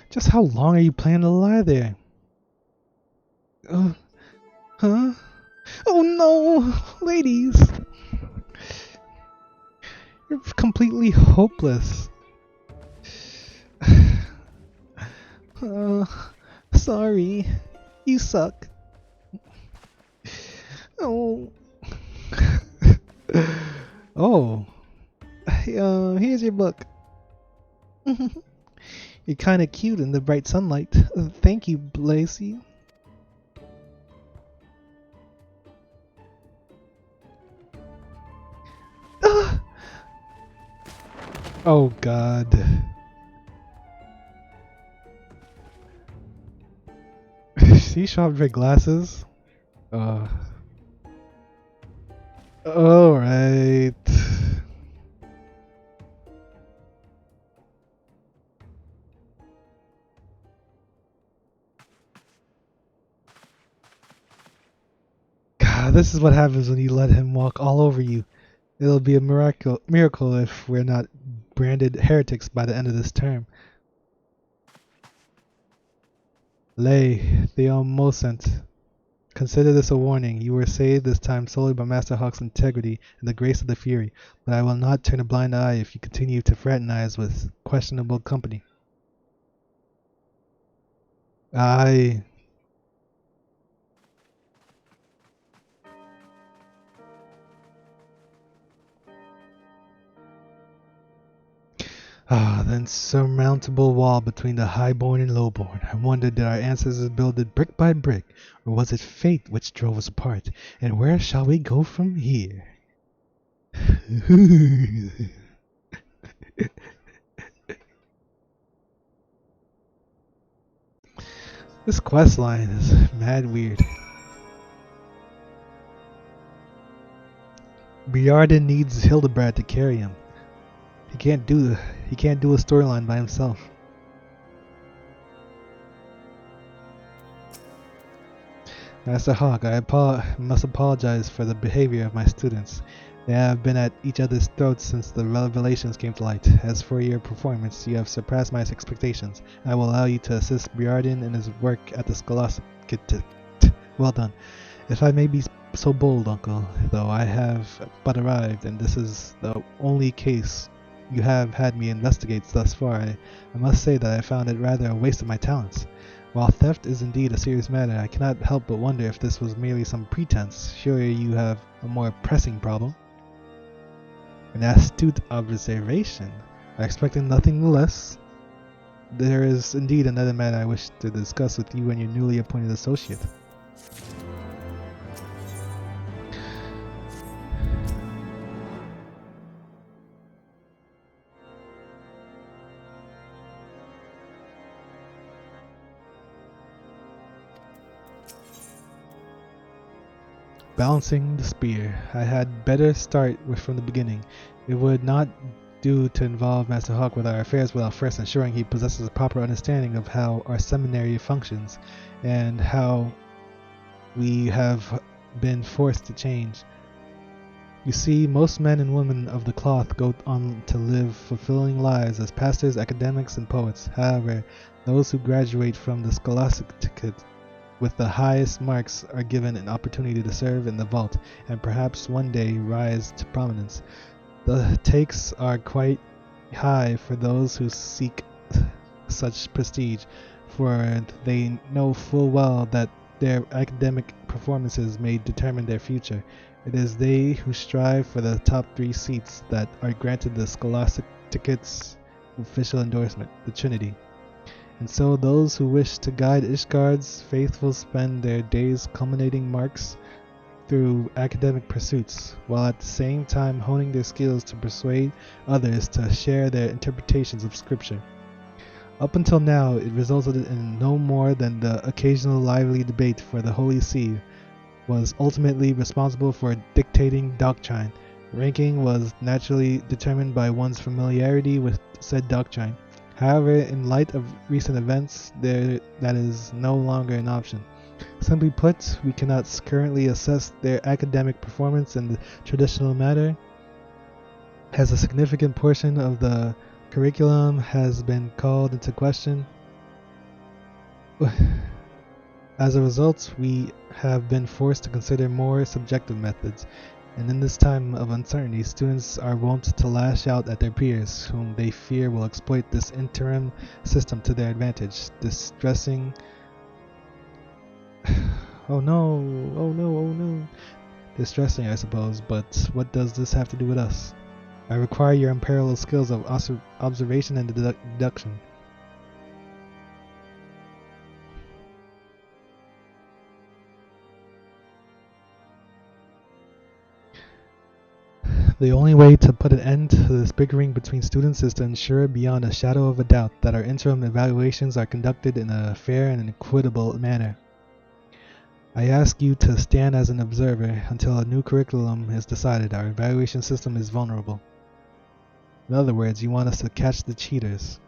Just how long are you planning to lie there? Huh? Oh no, ladies. You're completely hopeless. Sorry. You suck. Oh. Oh. Here's your book. You're kinda cute in the bright sunlight. Thank you, Blazy. Oh god. She shopped for glasses. Alright. God, this is what happens when you let him walk all over you. It'll be a miracle if we're not branded heretics by the end of this term. Lay, Theomosent. Consider this a warning. You were saved this time solely by Master Hawk's integrity and the grace of the Fury, but I will not turn a blind eye if you continue to fraternize with questionable company. I... Ah, the insurmountable wall between the highborn and lowborn. I wondered, did our ancestors build it brick by brick, or was it fate which drove us apart? And where shall we go from here? This quest line is mad weird. Briarden needs Hildebrand to carry him. He can't do a storyline by himself. Master Hawk, I must apologize for the behavior of my students. They have been at each other's throats since the revelations came to light. As for your performance, you have surpassed my expectations. I will allow you to assist Briarden in his work at the Scholastic. Well done. If I may be so bold, Uncle, though I have but arrived, and this is the only case you have had me investigate thus far, I must say that I found it rather a waste of my talents. While theft is indeed a serious matter, I cannot help but wonder if this was merely some pretense. Surely you have a more pressing problem. An astute observation. I expected nothing less. There is indeed another matter I wish to discuss with you and your newly appointed associate. Balancing the spear. I had better start from the beginning. It would not do to involve Master Hawk with our affairs without first ensuring he possesses a proper understanding of how our seminary functions and how we have been forced to change. You see, most men and women of the cloth go on to live fulfilling lives as pastors, academics, and poets. However, those who graduate from the scholastic with the highest marks are given an opportunity to serve in the vault and perhaps one day rise to prominence. The stakes are quite high for those who seek such prestige, for they know full well that their academic performances may determine their future. It is they who strive for the top 3 seats that are granted the scholastic ticket's official endorsement, the Trinity. And so those who wish to guide Ishgard's faithful spend their days culminating marks through academic pursuits, while at the same time honing their skills to persuade others to share their interpretations of Scripture. Up until now, it resulted in no more than the occasional lively debate, for the Holy See was ultimately responsible for dictating doctrine. Ranking was naturally determined by one's familiarity with said doctrine. However, in light of recent events, that is no longer an option. Simply put, we cannot currently assess their academic performance in the traditional manner, as a significant portion of the curriculum has been called into question. As a result, we have been forced to consider more subjective methods, and in this time of uncertainty, students are wont to lash out at their peers, whom they fear will exploit this interim system to their advantage, distressing... oh no. Distressing, I suppose, but what does this have to do with us? I require your unparalleled skills of observation and deduction. The only way to put an end to this bickering between students is to ensure beyond a shadow of a doubt that our interim evaluations are conducted in a fair and equitable manner. I ask you to stand as an observer until a new curriculum is decided. Our evaluation system is vulnerable. In other words, you want us to catch the cheaters.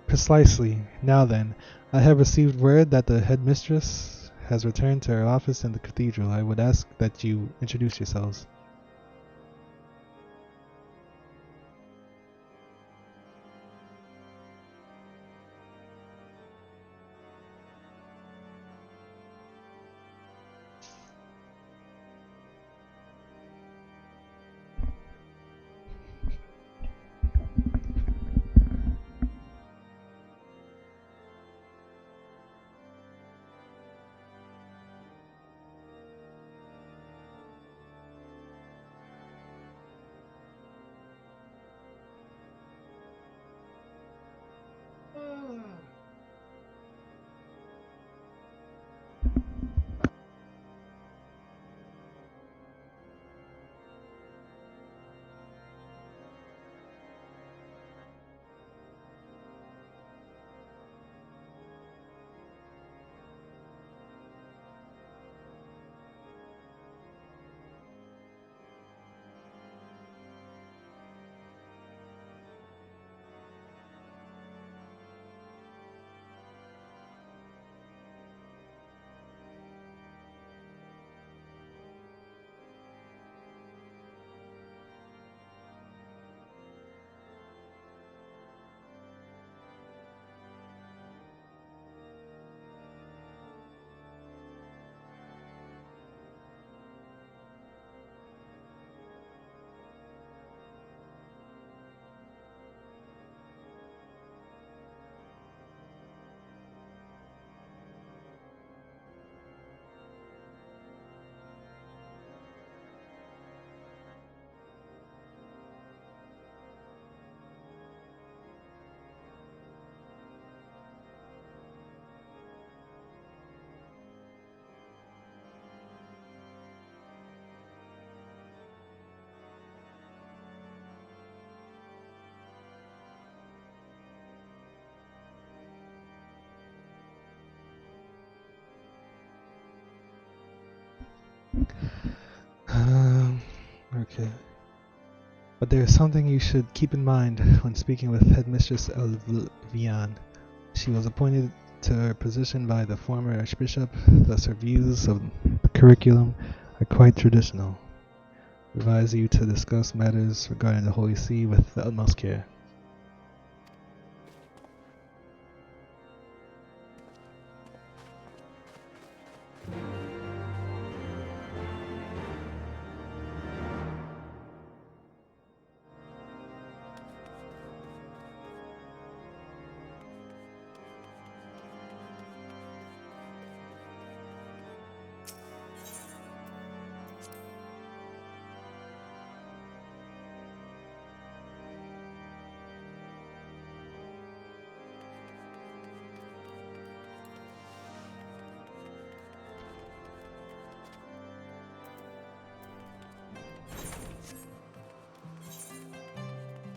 Precisely. Now then, I have received word that the headmistress has returned to her office in the cathedral. I would ask that you introduce yourselves. Okay. But there is something you should keep in mind when speaking with Headmistress Elvian. She was appointed to her position by the former Archbishop, thus her views of the curriculum are quite traditional. I advise you to discuss matters regarding the Holy See with the utmost care.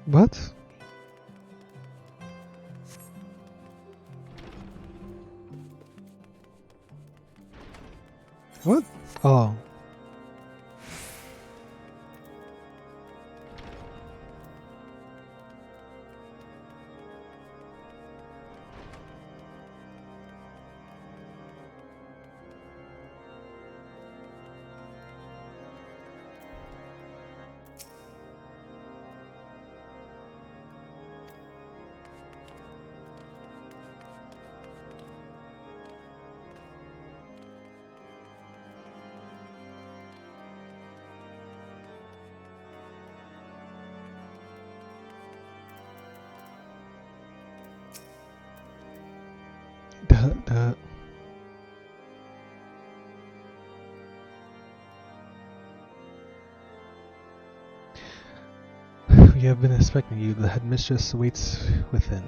What? What? Oh. Duh. We have been expecting you. The headmistress waits within.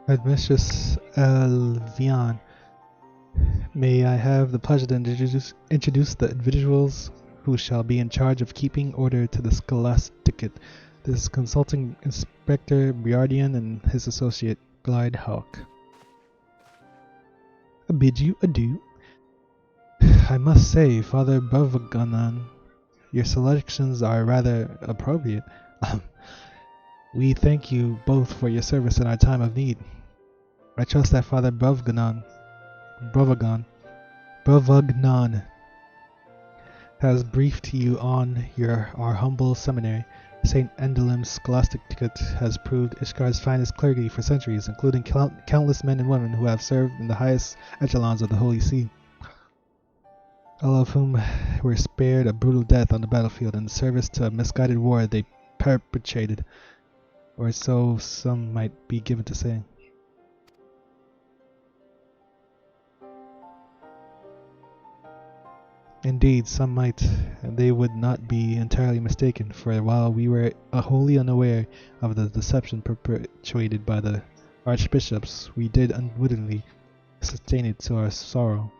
Headmistress Elvian, may I have the pleasure to introduce the individuals who shall be in charge of keeping order to the Scholasticate. This is Consulting Inspector Briardian and his associate Glide Hawk. I bid you adieu. I must say, Father Bavaganan, your selections are rather appropriate. We thank you both for your service in our time of need. I trust that Father Bavagnan has briefed you on our humble seminary. St. Endelim's Scholasticate has proved Ishgar's finest clergy for centuries, including countless men and women who have served in the highest echelons of the Holy See, all of whom were spared a brutal death on the battlefield in service to a misguided war they perpetrated, or so some might be given to say. Indeed, some might, and they would not be entirely mistaken, for while we were wholly unaware of the deception perpetrated by the archbishops, we did unwittingly sustain it to our sorrow.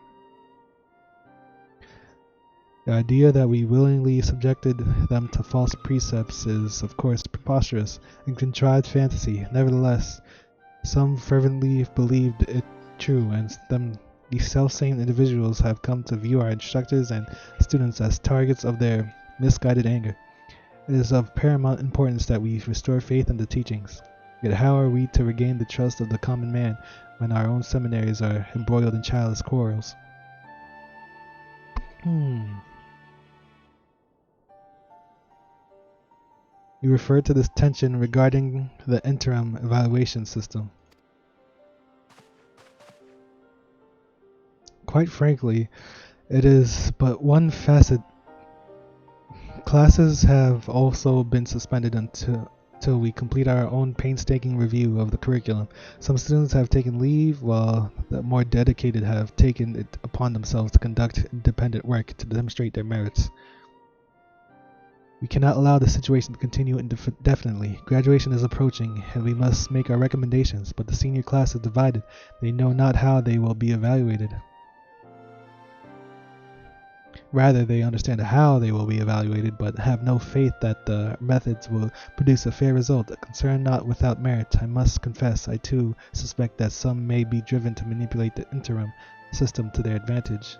The idea that we willingly subjected them to false precepts is, of course, preposterous and contrived fantasy. Nevertheless, some fervently believed it true, and these self-same individuals have come to view our instructors and students as targets of their misguided anger. It is of paramount importance that we restore faith in the teachings. Yet how are we to regain the trust of the common man when our own seminaries are embroiled in childish quarrels? You refer to this tension regarding the interim evaluation system. Quite frankly, it is but one facet. Classes have also been suspended until we complete our own painstaking review of the curriculum. Some students have taken leave, while the more dedicated have taken it upon themselves to conduct independent work to demonstrate their merits. We cannot allow the situation to continue indefinitely. Graduation is approaching, and we must make our recommendations, but the senior class is divided. They know not how they will be evaluated. Rather, they understand how they will be evaluated, but have no faith that the methods will produce a fair result. A concern not without merit. I must confess, I too suspect that some may be driven to manipulate the interim system to their advantage.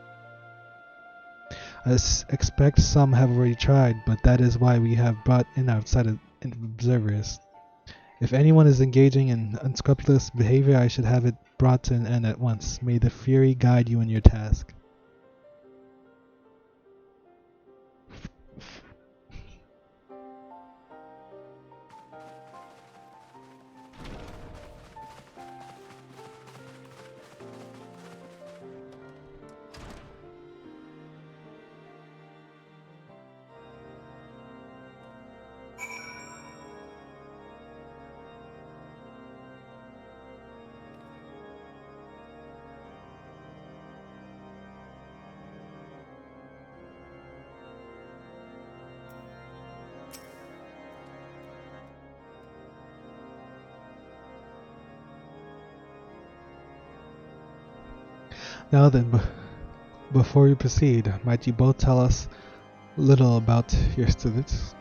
I expect some have already tried, but that is why we have brought in outside observers. If anyone is engaging in unscrupulous behavior, I should have it brought to an end at once. May the Fury guide you in your task. Now then, before we proceed, might you both tell us little about your students?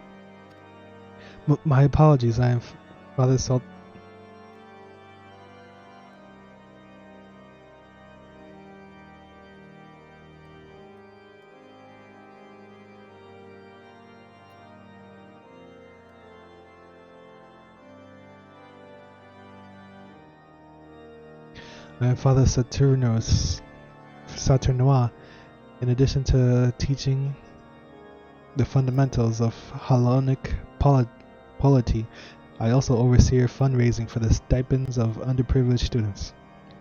My apologies, I am Father Salt. I am Father Saturnois. In addition to teaching the fundamentals of Hellenic polity, I also oversee fundraising for the stipends of underprivileged students.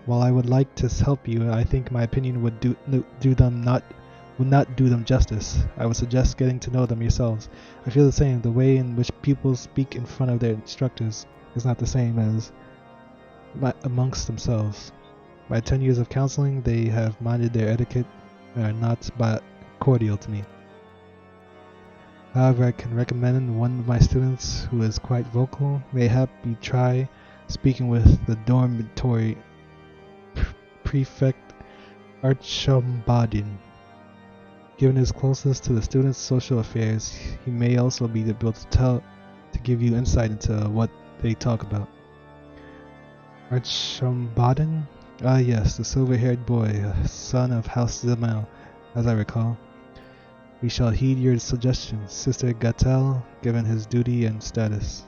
While I would like to help you, I think my opinion would not do them justice. I would suggest getting to know them yourselves. I feel the same. The way in which pupils speak in front of their instructors is not the same as amongst themselves. By 10 years of counseling, they have minded their etiquette and are not but cordial to me. However, I can recommend one of my students who is quite vocal. Mayhap you try speaking with the dormitory prefect Archambadin. Given his closeness to the students' social affairs, he may also be able to give you insight into what they talk about. Archambadin? Ah yes, the silver-haired boy, son of House Zemel, as I recall. We shall heed your suggestions, Sister Gattel, given his duty and status.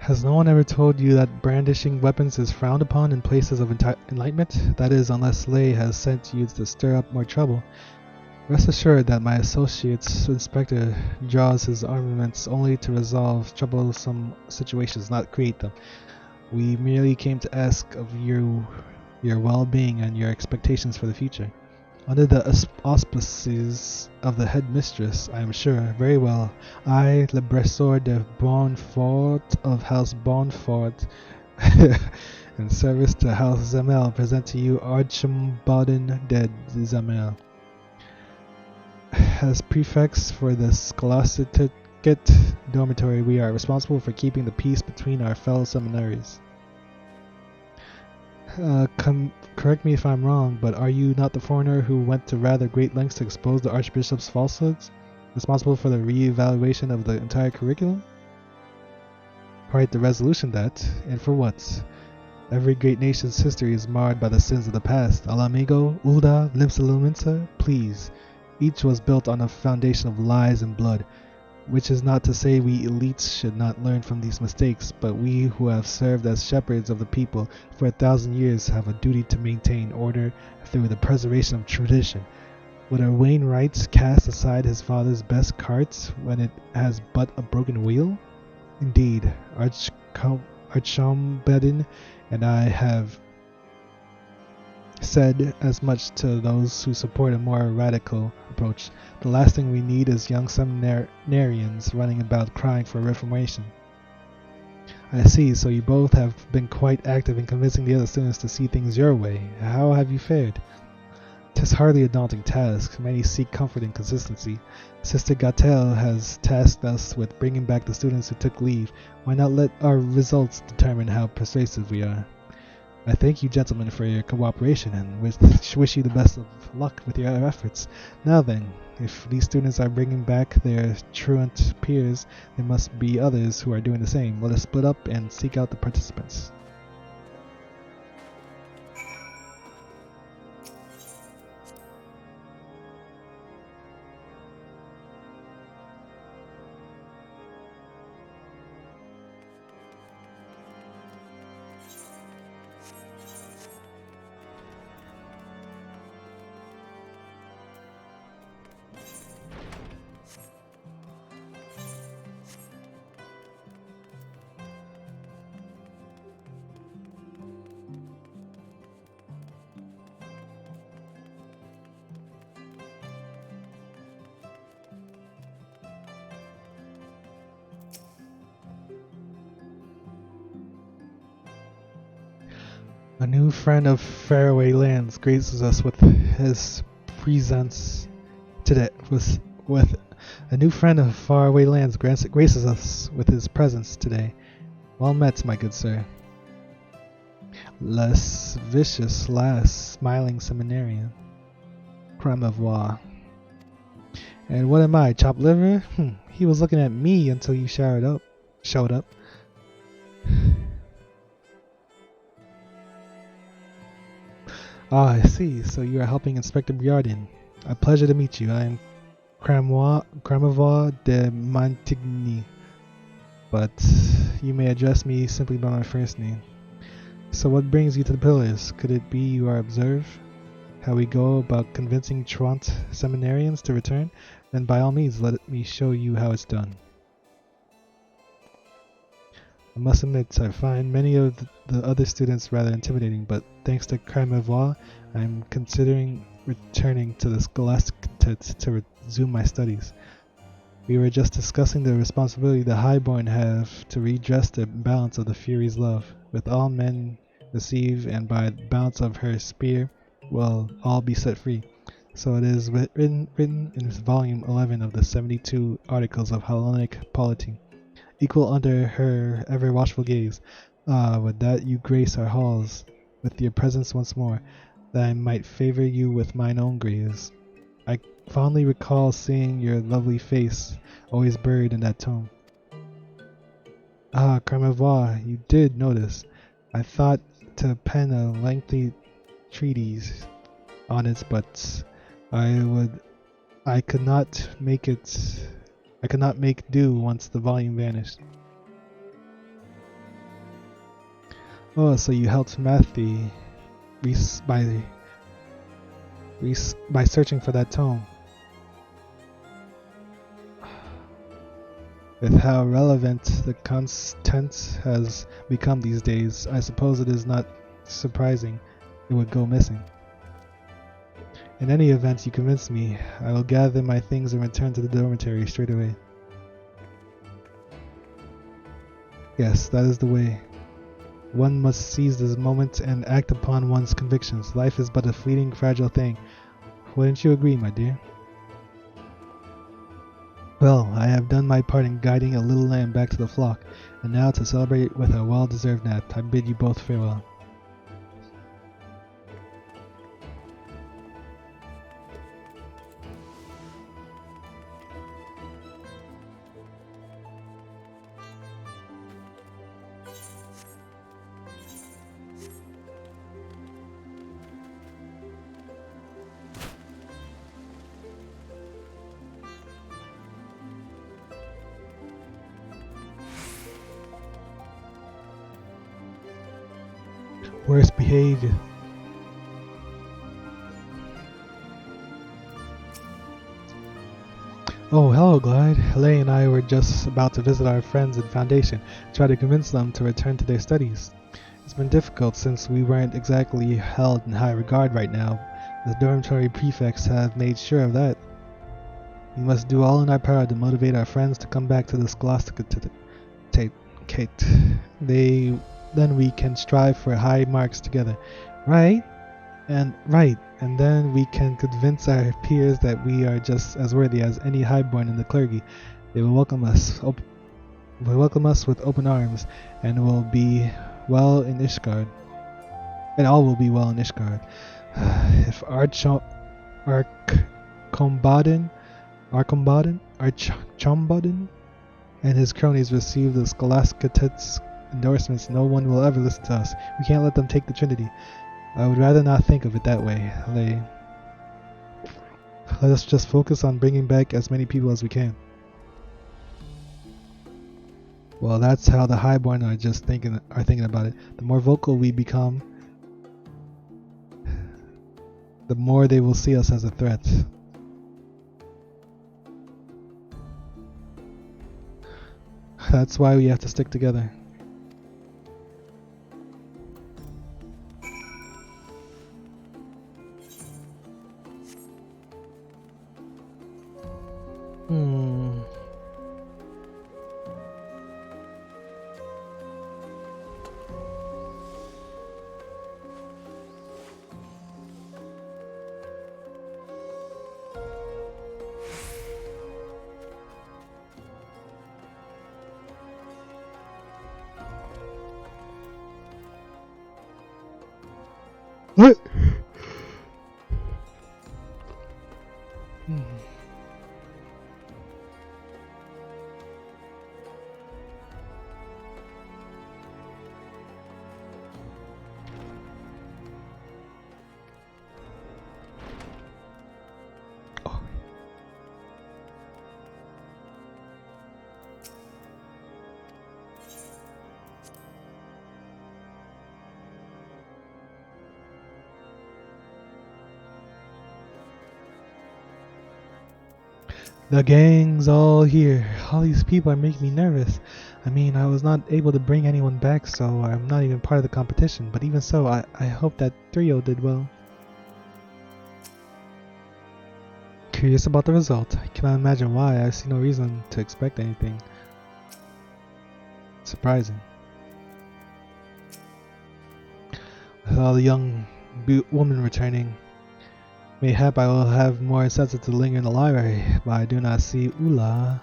Has no one ever told you that brandishing weapons is frowned upon in places of enlightenment? That is, unless Lay has sent you to stir up more trouble. Rest assured that my associate's inspector draws his armaments only to resolve troublesome situations, not create them. We merely came to ask of you your well-being and your expectations for the future. Under the auspices of the headmistress, I am sure. Very well. I, Le Bresseur de Bonfort of House Bonfort, in service to House Zemel, present to you Archambadin de Zemel. As prefects for the Scholastic dormitory, we are responsible for keeping the peace between our fellow seminaries. Correct me if I'm wrong, but are you not the foreigner who went to rather great lengths to expose the Archbishop's falsehoods, responsible for the re-evaluation of the entire curriculum? Quite the resolution that, and for what? Every great nation's history is marred by the sins of the past. Alamigo, Ulda, Limsa, please. Each was built on a foundation of lies and blood, which is not to say we elites should not learn from these mistakes, but we who have served as shepherds of the people for 1,000 years have a duty to maintain order through the preservation of tradition. Would a Wainwright cast aside his father's best carts when it has but a broken wheel? Indeed, Archambadin and I have said as much to those who support a more radical approach. The last thing we need is young seminarians running about crying for reformation. I see, so you both have been quite active in convincing the other students to see things your way. How have you fared? 'Tis hardly a daunting task. Many seek comfort in consistency. Sister Gatelle has tasked us with bringing back the students who took leave. Why not let our results determine how persuasive we are? I thank you, gentlemen, for your cooperation and wish you the best of luck with your efforts. Now then, if these students are bringing back their truant peers, there must be others who are doing the same. Let us split up and seek out the participants. A new friend of faraway lands graces us with his presence today. With a new friend of faraway lands graces us with his presence today. Well met, my good sir. Less vicious, last smiling seminarian. Crème of voix. And what am I, chopped liver? He was looking at me until you showed up. Ah, I see. So you are helping Inspector Briardin. A pleasure to meet you. I am Cramovois de Montigny, but you may address me simply by my first name. So what brings you to the pillars? Could it be you are observed? How we go about convincing truant seminarians to return? Then by all means let me show you how it's done. I must admit, I find many of the other students rather intimidating, but thanks to Cramovois, I'm considering returning to the Scholastic to resume my studies. We were just discussing the responsibility the Highborn have to redress the balance of the Fury's love, with all men receive, and by the bounce of her spear will all be set free. So it is written in volume 11 of the 72 articles of Hellenic polity. Equal under her ever watchful gaze. Ah, would that you grace our halls with your presence once more, that I might favor you with mine own gaze. I fondly recall seeing your lovely face, always buried in that tome. Ah, Cramovois, you did notice. I thought to pen a lengthy treatise on it, but I could not make do once the volume vanished. Oh, so you helped Matthew by searching for that tome. With how relevant the content has become these days, I suppose it is not surprising it would go missing. In any event, you convinced me. I will gather my things and return to the dormitory straight away. Yes, that is the way. One must seize this moment and act upon one's convictions. Life is but a fleeting, fragile thing. Wouldn't you agree, my dear? Well, I have done my part in guiding a little lamb back to the flock, and now to celebrate with a well-deserved nap, I bid you both farewell. Worst behavior. Oh, hello, Glide. Helene and I were just about to visit our friends in Foundation, try to convince them to return to their studies. It's been difficult since we weren't exactly held in high regard right now. The dormitory prefects have made sure of that. We must do all in our power to motivate our friends to come back to the Scholastica Kate. Then we can strive for high marks together. Right, and then we can convince our peers that we are just as worthy as any highborn in the clergy. They will welcome us with open arms, and will be well in Ishgard. And all will be well in Ishgard. If Archombaden and his cronies receive the Scholastica's endorsements, no one will ever listen to us. We can't let them take the Trinity. I would rather not think of it that way. Let us just focus on bringing back as many people as we can. Well, that's how the highborn are thinking about it. The more vocal we become, the more they will see us as a threat. That's why we have to stick together. What? The gang's all here. All these people are making me nervous. I mean, I was not able to bring anyone back, so I'm not even part of the competition. But even so, I hope that trio did well. Curious about the result. I cannot imagine why. I see no reason to expect anything surprising. With all the young women returning, mayhap I will have more incentive to linger in the library, but I do not see Ula.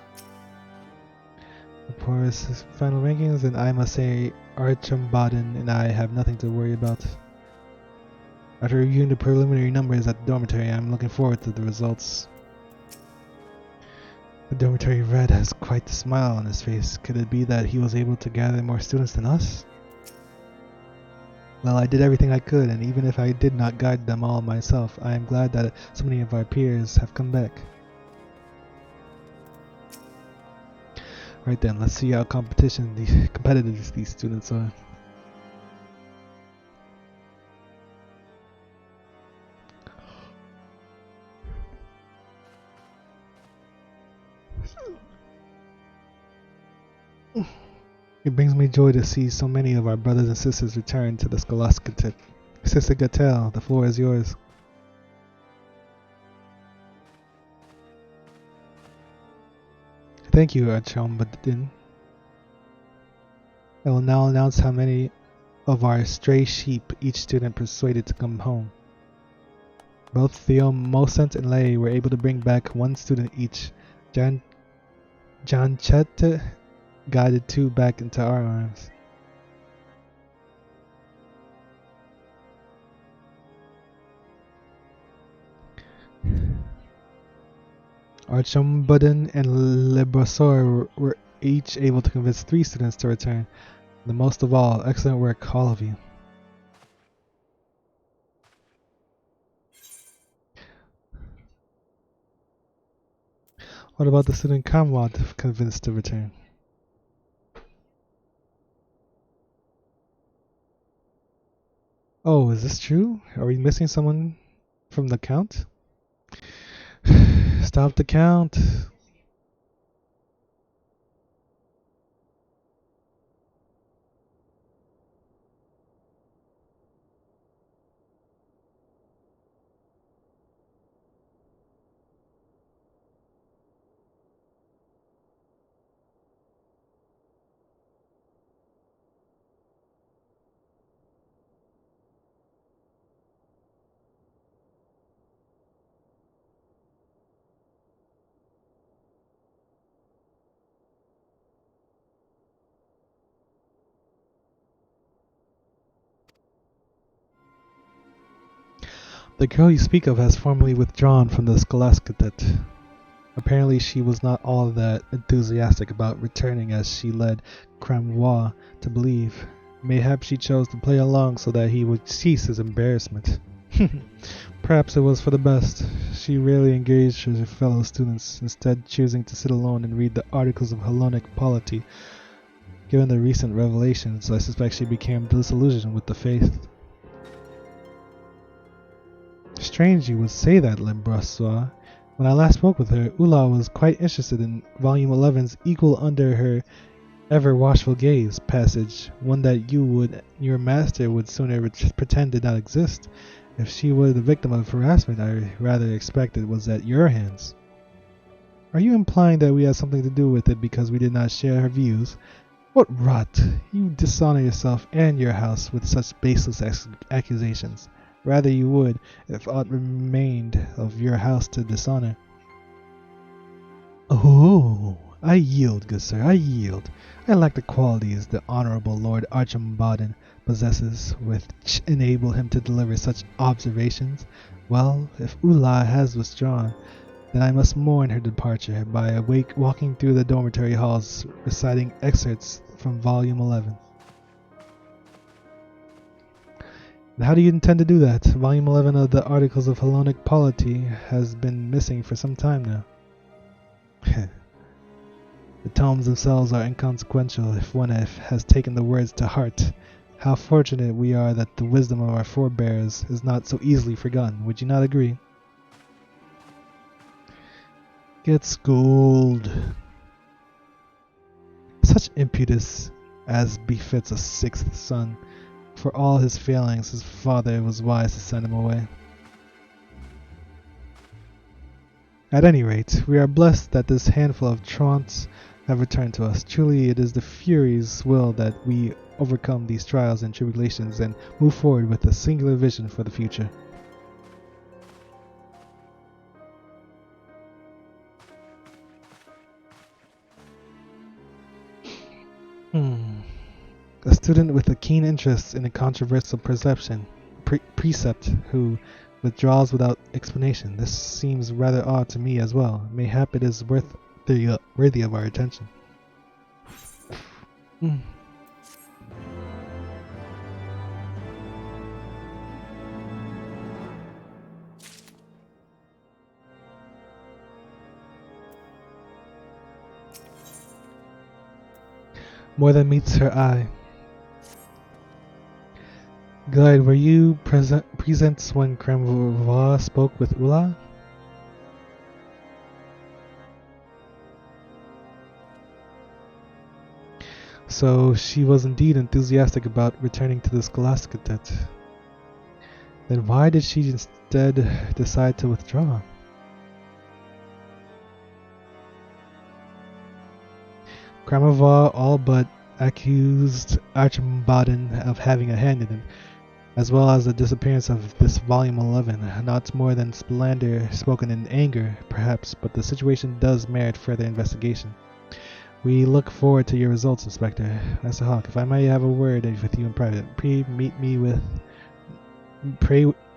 The poorest final rankings, and I must say Archombaden and I have nothing to worry about. After reviewing the preliminary numbers at the dormitory, I'm looking forward to the results. The dormitory red has quite the smile on his face. Could it be that he was able to gather more students than us? Well, I did everything I could, and even if I did not guide them all myself, I am glad that so many of our peers have come back. Right then, let's see how competitive these students are. It brings me joy to see so many of our brothers and sisters return to the Scholastica. Sister Gatel, the floor is yours. Thank you, Archombaden. I will now announce how many of our stray sheep each student persuaded to come home. Both Theo Mosent and Lei were able to bring back one student each. Janchette guided two back into our arms. Archombaden and Lebrosor were each able to convince 3 students to return. The most of all, excellent work, all of you. What about the student Kamwad convinced to return? Oh, is this true? Are we missing someone from the count? Stop the count. The girl you speak of has formally withdrawn from the Scholasticate. Apparently she was not all that enthusiastic about returning as she led Cramois to believe. Mayhap she chose to play along so that he would cease his embarrassment. Perhaps it was for the best. She rarely engaged with her fellow students, instead choosing to sit alone and read the articles of Hellenic polity. Given the recent revelations, I suspect she became disillusioned with the faith. Strange you would say that, Lembrossois. When I last spoke with her, Ula was quite interested in Volume 11's Equal Under Her Ever Watchful Gaze passage, one that your master would sooner pretend did not exist. If she were the victim of harassment, I rather expect it was at your hands. Are you implying that we had something to do with it because we did not share her views? What rot! You dishonor yourself and your house with such baseless accusations. Rather you would, if aught remained of your house to dishonor. Oh, I yield, good sir, I yield. I lack the qualities the Honorable Lord Archambaudon possesses, which enable him to deliver such observations. Well, if Ula has withdrawn, then I must mourn her departure by walking through the dormitory halls, reciting excerpts from Volume 11. And how do you intend to do that? Volume 11 of the Articles of Hellenic Polity has been missing for some time now. The tomes themselves are inconsequential if one has taken the words to heart. How fortunate we are that the wisdom of our forebears is not so easily forgotten. Would you not agree? Get schooled. Such impetus as befits a sixth son. For all his failings, his father was wise to send him away. At any rate, we are blessed that this handful of truants have returned to us. Truly, it is the Furies' will that we overcome these trials and tribulations and move forward with a singular vision for the future. A student with a keen interest in a controversial precept who withdraws without explanation. This seems rather odd to me as well. Mayhap it is worthy of our attention. More than meets her eye. Glide, were you present when Cramois spoke with Ula? So she was indeed enthusiastic about returning to the Scholasticate. Then why did she instead decide to withdraw? Cramois all but accused Archambaudon of having a hand in it, as well as the disappearance of this Volume 11. Not more than slander spoken in anger, perhaps, but the situation does merit further investigation. We look forward to your results, Inspector. Master Hawk, if I might have a word with you in private, pray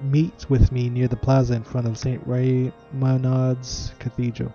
meet with me near the plaza in front of St. Raymonad's Cathedral.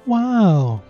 Wow!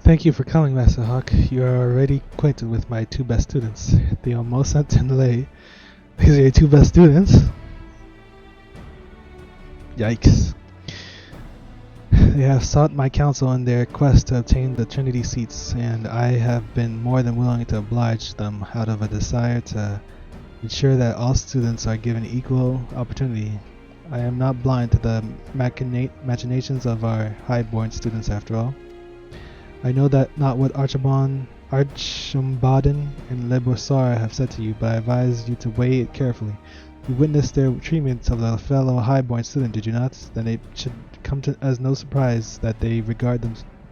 Thank you for coming, Master Hawk. You are already acquainted with my two best students, Theo Mosant and Lei. These are your two best students? Yikes. They have sought my counsel in their quest to obtain the Trinity seats, and I have been more than willing to oblige them out of a desire to ensure that all students are given equal opportunity. I am not blind to the machinations of our highborn students after all. I know that not what Archambaudin and Le Boissard have said to you, but I advise you to weigh it carefully. You witnessed their treatment of the fellow highborn student, did you not? Then it should come as no surprise that they regard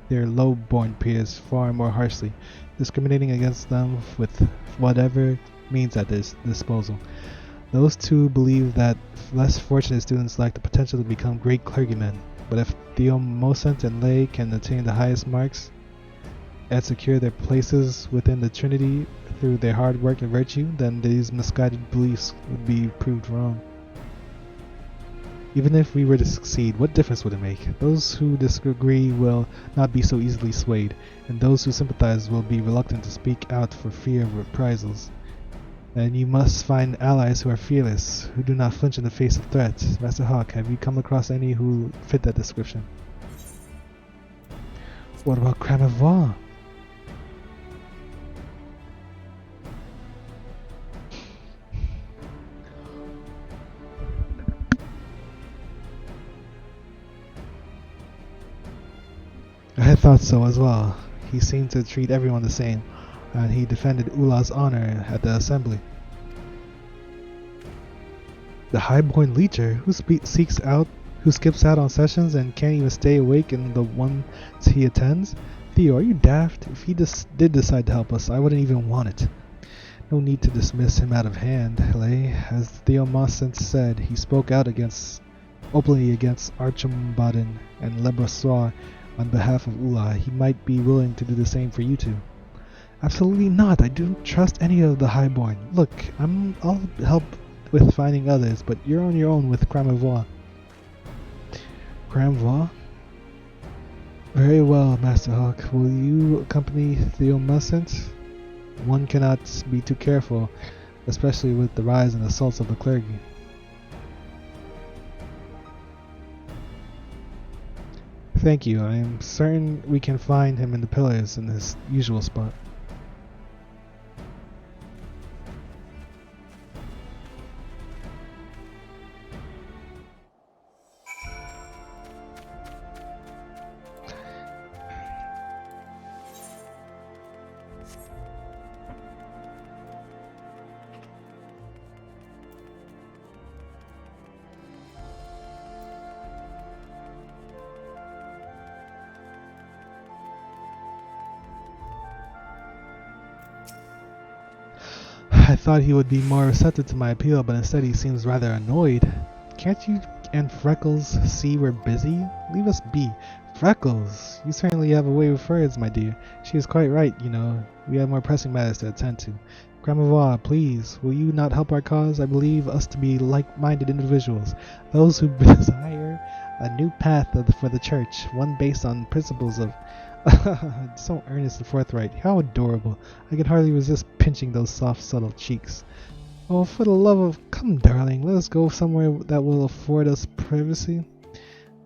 their low-born peers far more harshly, discriminating against them with whatever means at their disposal. Those two believe that less fortunate students lack the potential to become great clergymen, but if Theo Mosant and Lei can attain the highest marks and secure their places within the Trinity through their hard work and virtue, then these misguided beliefs would be proved wrong. Even if we were to succeed, what difference would it make? Those who disagree will not be so easily swayed, and those who sympathize will be reluctant to speak out for fear of reprisals. And you must find allies who are fearless, who do not flinch in the face of threats. Master Hawk, have you come across any who fit that description? What about Cramevois? I thought so as well. He seemed to treat everyone the same, and he defended Ula's honor at the assembly. The highborn leecher who skips out on sessions and can't even stay awake in the ones he attends? Theo, are you daft? If he did decide to help us, I wouldn't even want it. No need to dismiss him out of hand, Lei. As Theo Mosant said, he spoke out openly against Archambaudin and Le Boissard on behalf of Ula. He might be willing to do the same for you two. Absolutely not. I don't trust any of the highborn. Look, I'll help with finding others, but you're on your own with Cramevois. Cramevois? Very well, Master Hawk. Will you accompany Theo Mosant? One cannot be too careful, especially with the rise and assaults of the clergy. Thank you. I am certain we can find him in the pillars in his usual spot. I thought he would be more receptive to my appeal, but instead he seems rather annoyed. Can't you and Freckles see we're busy? Leave us be. Freckles! You certainly have a way with words, my dear. She is quite right, you know. We have more pressing matters to attend to. Cramevois, please, will you not help our cause? I believe us to be like-minded individuals, those who desire a new path for the church, one based on principles of so earnest and forthright. How adorable. I can hardly resist pinching those soft, subtle cheeks. Oh, for the love of... Come, darling, let us go somewhere that will afford us privacy.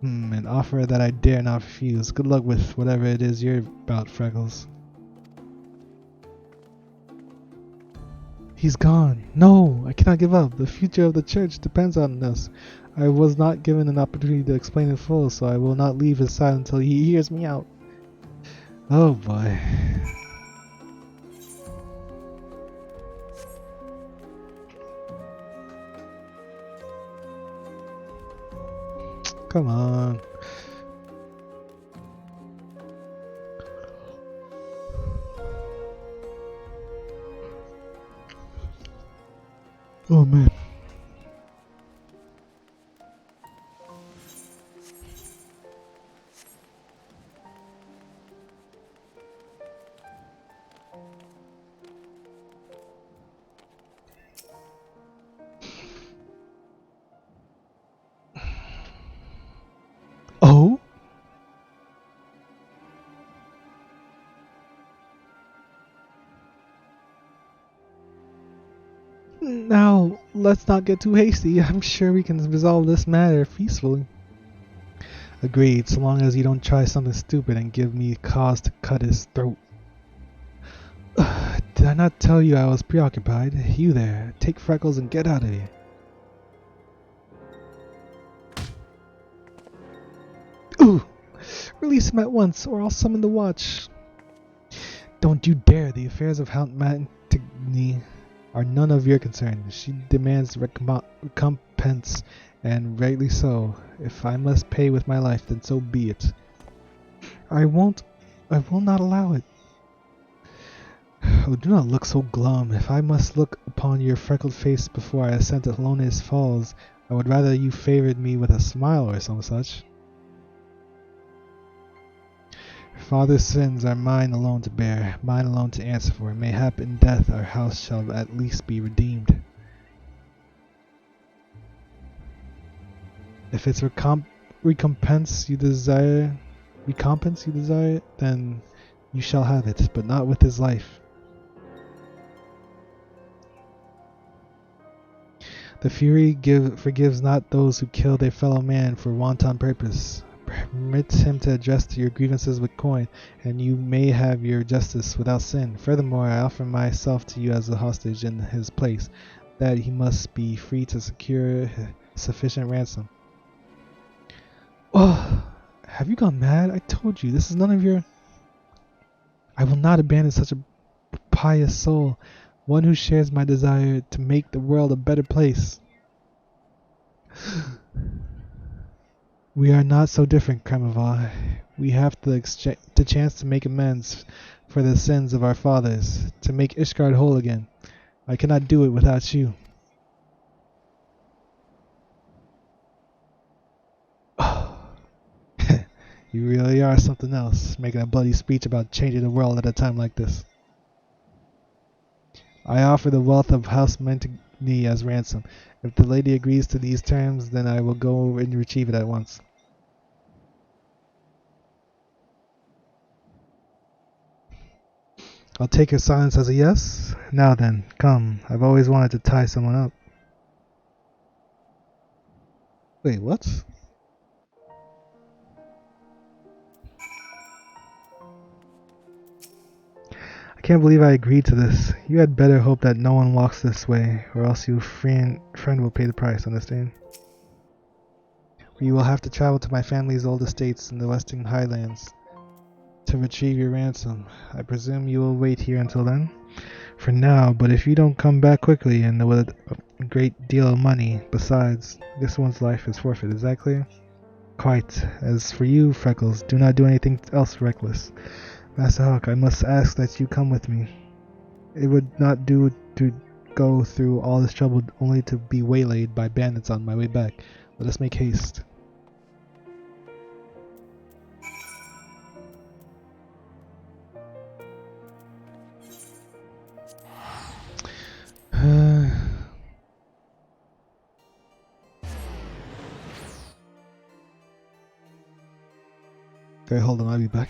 An offer that I dare not refuse. Good luck with whatever it is you're about, Freckles. He's gone. No, I cannot give up. The future of the church depends on us. I was not given an opportunity to explain in full, so I will not leave his side until he hears me out. Oh boy. Come on. Oh man. Oh? Now, let's not get too hasty. I'm sure we can resolve this matter peacefully. Agreed, so long as you don't try something stupid and give me cause to cut his throat. Did I not tell you I was preoccupied? You there, take Freckles and get out of here. Ooh! Release him at once, or I'll summon the watch. Don't you dare! The affairs of Count Mantigny are none of your concern. She demands recompense, and rightly so. If I must pay with my life, then so be it. I will not allow it. Oh, do not look so glum. If I must look upon your freckled face before I ascend to Lones Falls, I would rather you favored me with a smile or some such. Father's sins are mine alone to bear, mine alone to answer for. Mayhap in death our house shall at least be redeemed. If it's recompense you desire, then you shall have it, but not with his life. The Fury forgives not those who kill their fellow man for wanton purpose. Permit him to address your grievances with coin, and you may have your justice without sin. Furthermore, I offer myself to you as a hostage in his place, that he must be free to secure sufficient ransom. Oh, have you gone mad? I told you, this is none of your... I will not abandon such a pious soul, one who shares my desire to make the world a better place. We are not so different, Kremava. We have the chance to make amends for the sins of our fathers, to make Ishgard whole again. I cannot do it without you. You really are something else, making a bloody speech about changing the world at a time like this. I offer the wealth of House Mantigny as ransom. If the lady agrees to these terms, then I will go and retrieve it at once. I'll take your silence as a yes. Now then, come. I've always wanted to tie someone up. Wait, what? I can't believe I agreed to this. You had better hope that no one walks this way, or else your friend will pay the price, understand? You will have to travel to my family's old estates in the Western Highlands to retrieve your ransom. I presume you will wait here until then? For now, but if you don't come back quickly and with a great deal of money, besides, this one's life is forfeit, is that clear? Quite. As for you, Freckles, do not do anything else reckless. Master Hawk, I must ask that you come with me. It would not do to go through all this trouble only to be waylaid by bandits on my way back. Let us make haste. Okay, hold on, I'll be back.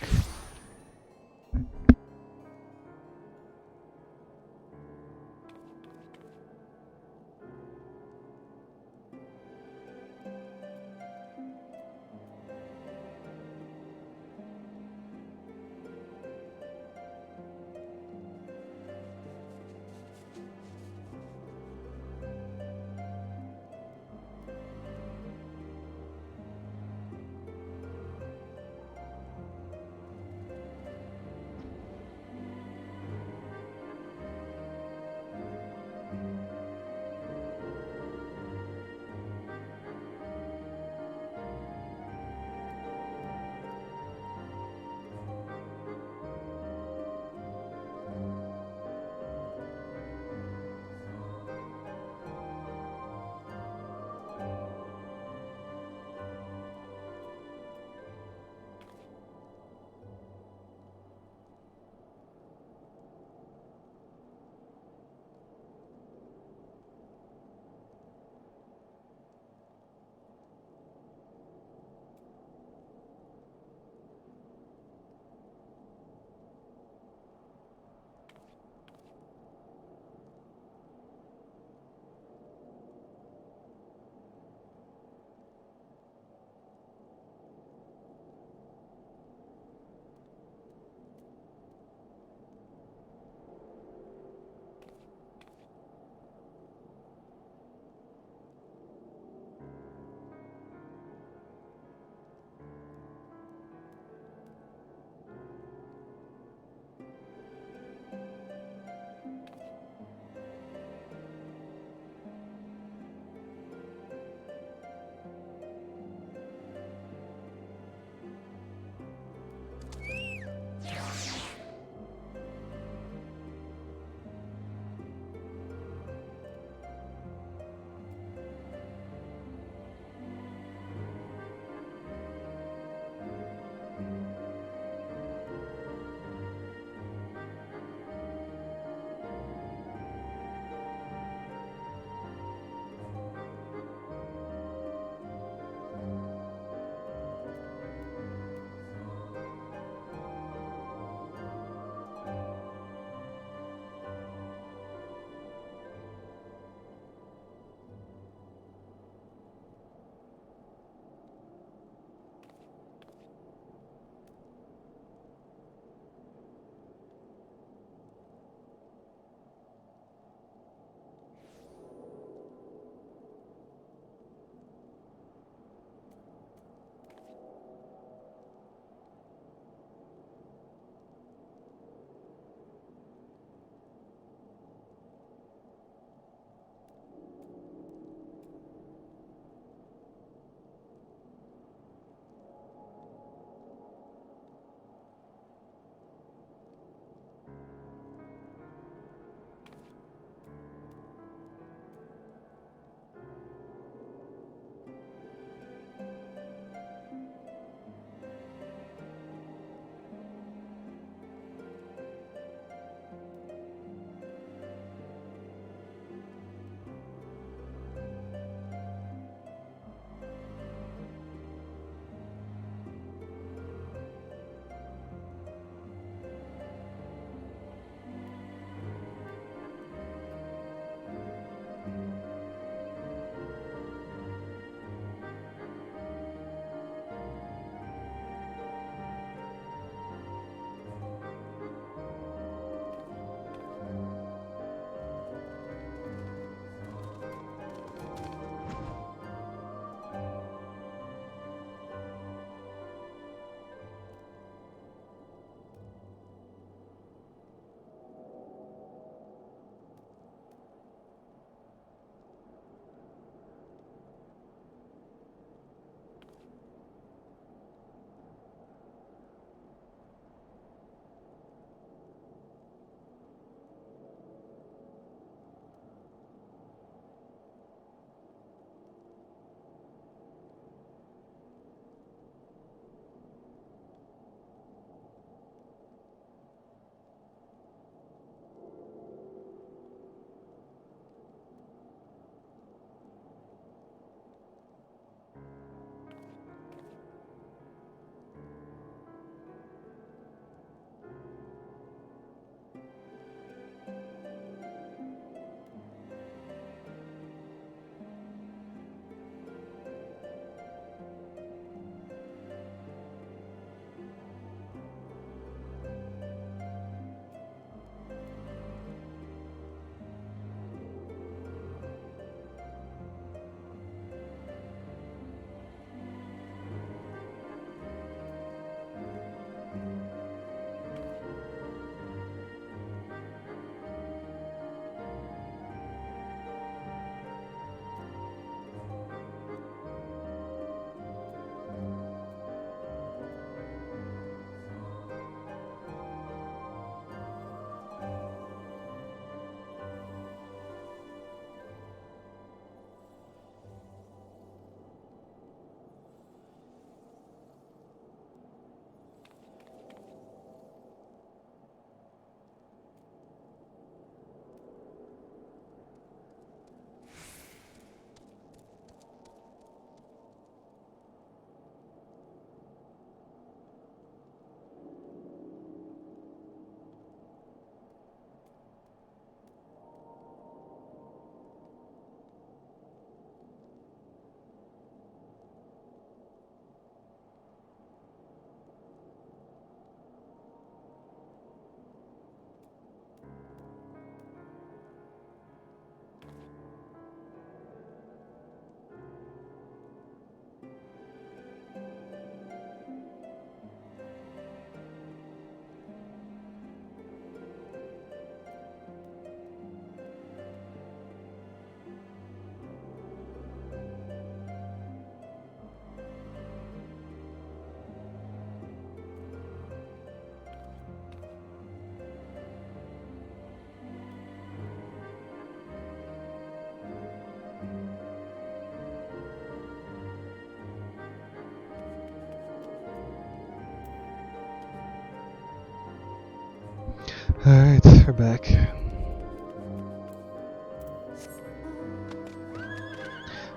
Alright, we're back.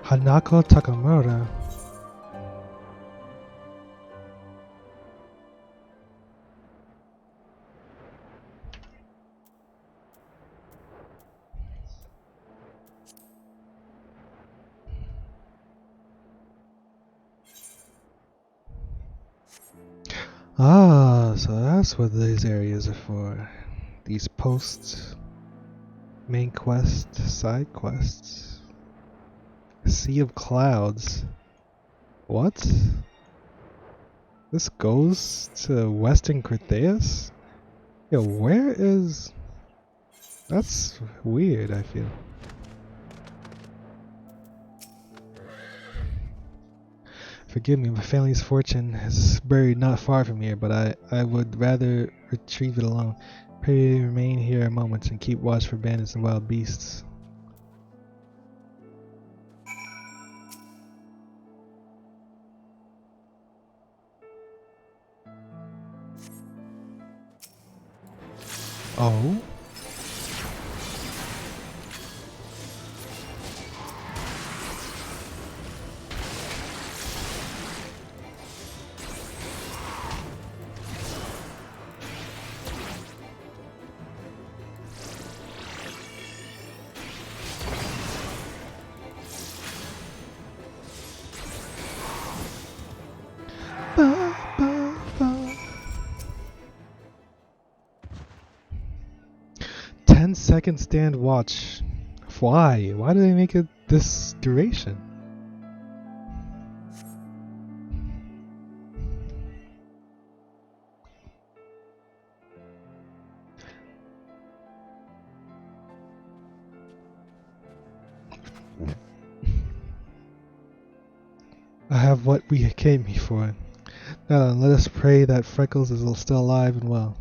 Hanako Takamura. Ah, so that's what these areas are for. These posts. Main quest, side quests. Sea of Clouds. What? This goes to Western Cretheus? Yo, where is... That's weird, I feel. Forgive me, my family's fortune is buried not far from here, but I would rather retrieve it alone. Pray remain here a moment and keep watch for bandits and wild beasts. Oh? Ba, ba, ba. 10-second stand watch. Why? Why do they make it this duration? I have what we came here for. Now then, let us pray that Freckles is still alive and well.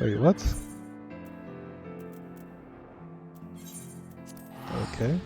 Wait, what? Okay.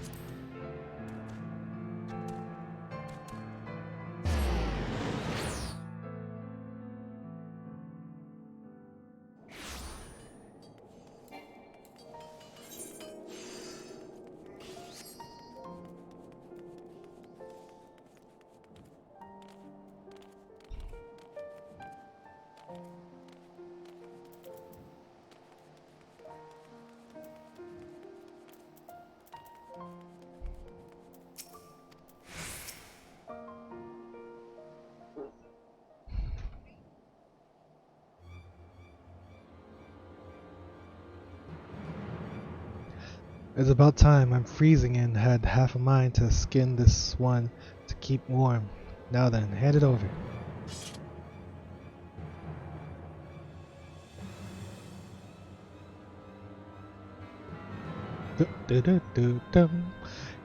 It's about time. I'm freezing and had half a mind to skin this one to keep warm. Now then, hand it over.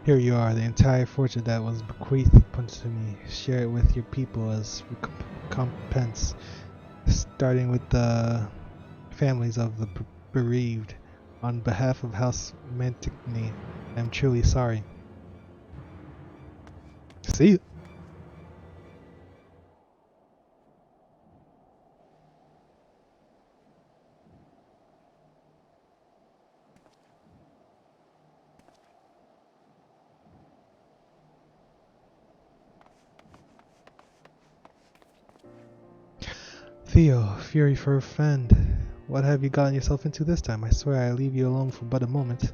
Here you are, the entire fortune that was bequeathed to me. Share it with your people as recompense, starting with the families of the bereaved. On behalf of House Mantigny, I am truly sorry. See you. Theo, Fury for a friend. What have you gotten yourself into this time? I swear I leave you alone for but a moment.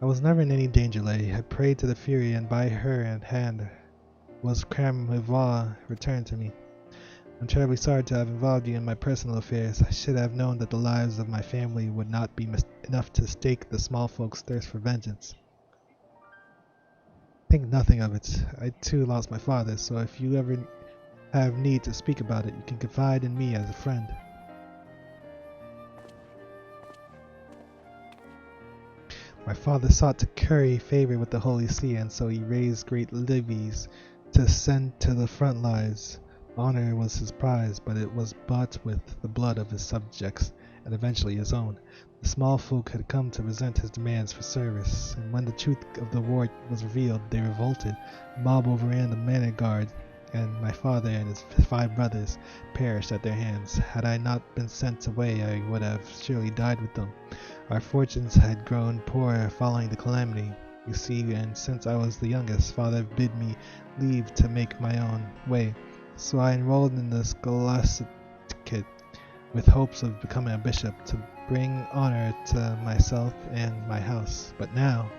I was never in any danger, lady. I prayed to the Fury, and by her hand was Cramivah returned to me. I'm terribly sorry to have involved you in my personal affairs. I should have known that the lives of my family would not be enough to stake the small folks' thirst for vengeance. Think nothing of it. I too lost my father, so if you ever have need to speak about it, you can confide in me as a friend. My father sought to curry favor with the Holy See, and so he raised great levies to send to the front lines. Honor was his prize, but it was bought with the blood of his subjects, and eventually his own. The small folk had come to resent his demands for service, and when the truth of the war was revealed, they revolted. A mob overran the manor guard, and my father and his 5 brothers perished at their hands. Had I not been sent away, I would have surely died with them. Our fortunes had grown poor following the calamity, you see, and since I was the youngest, father bid me leave to make my own way. So I enrolled in the scholastic with hopes of becoming a bishop to bring honor to myself and my house. But now,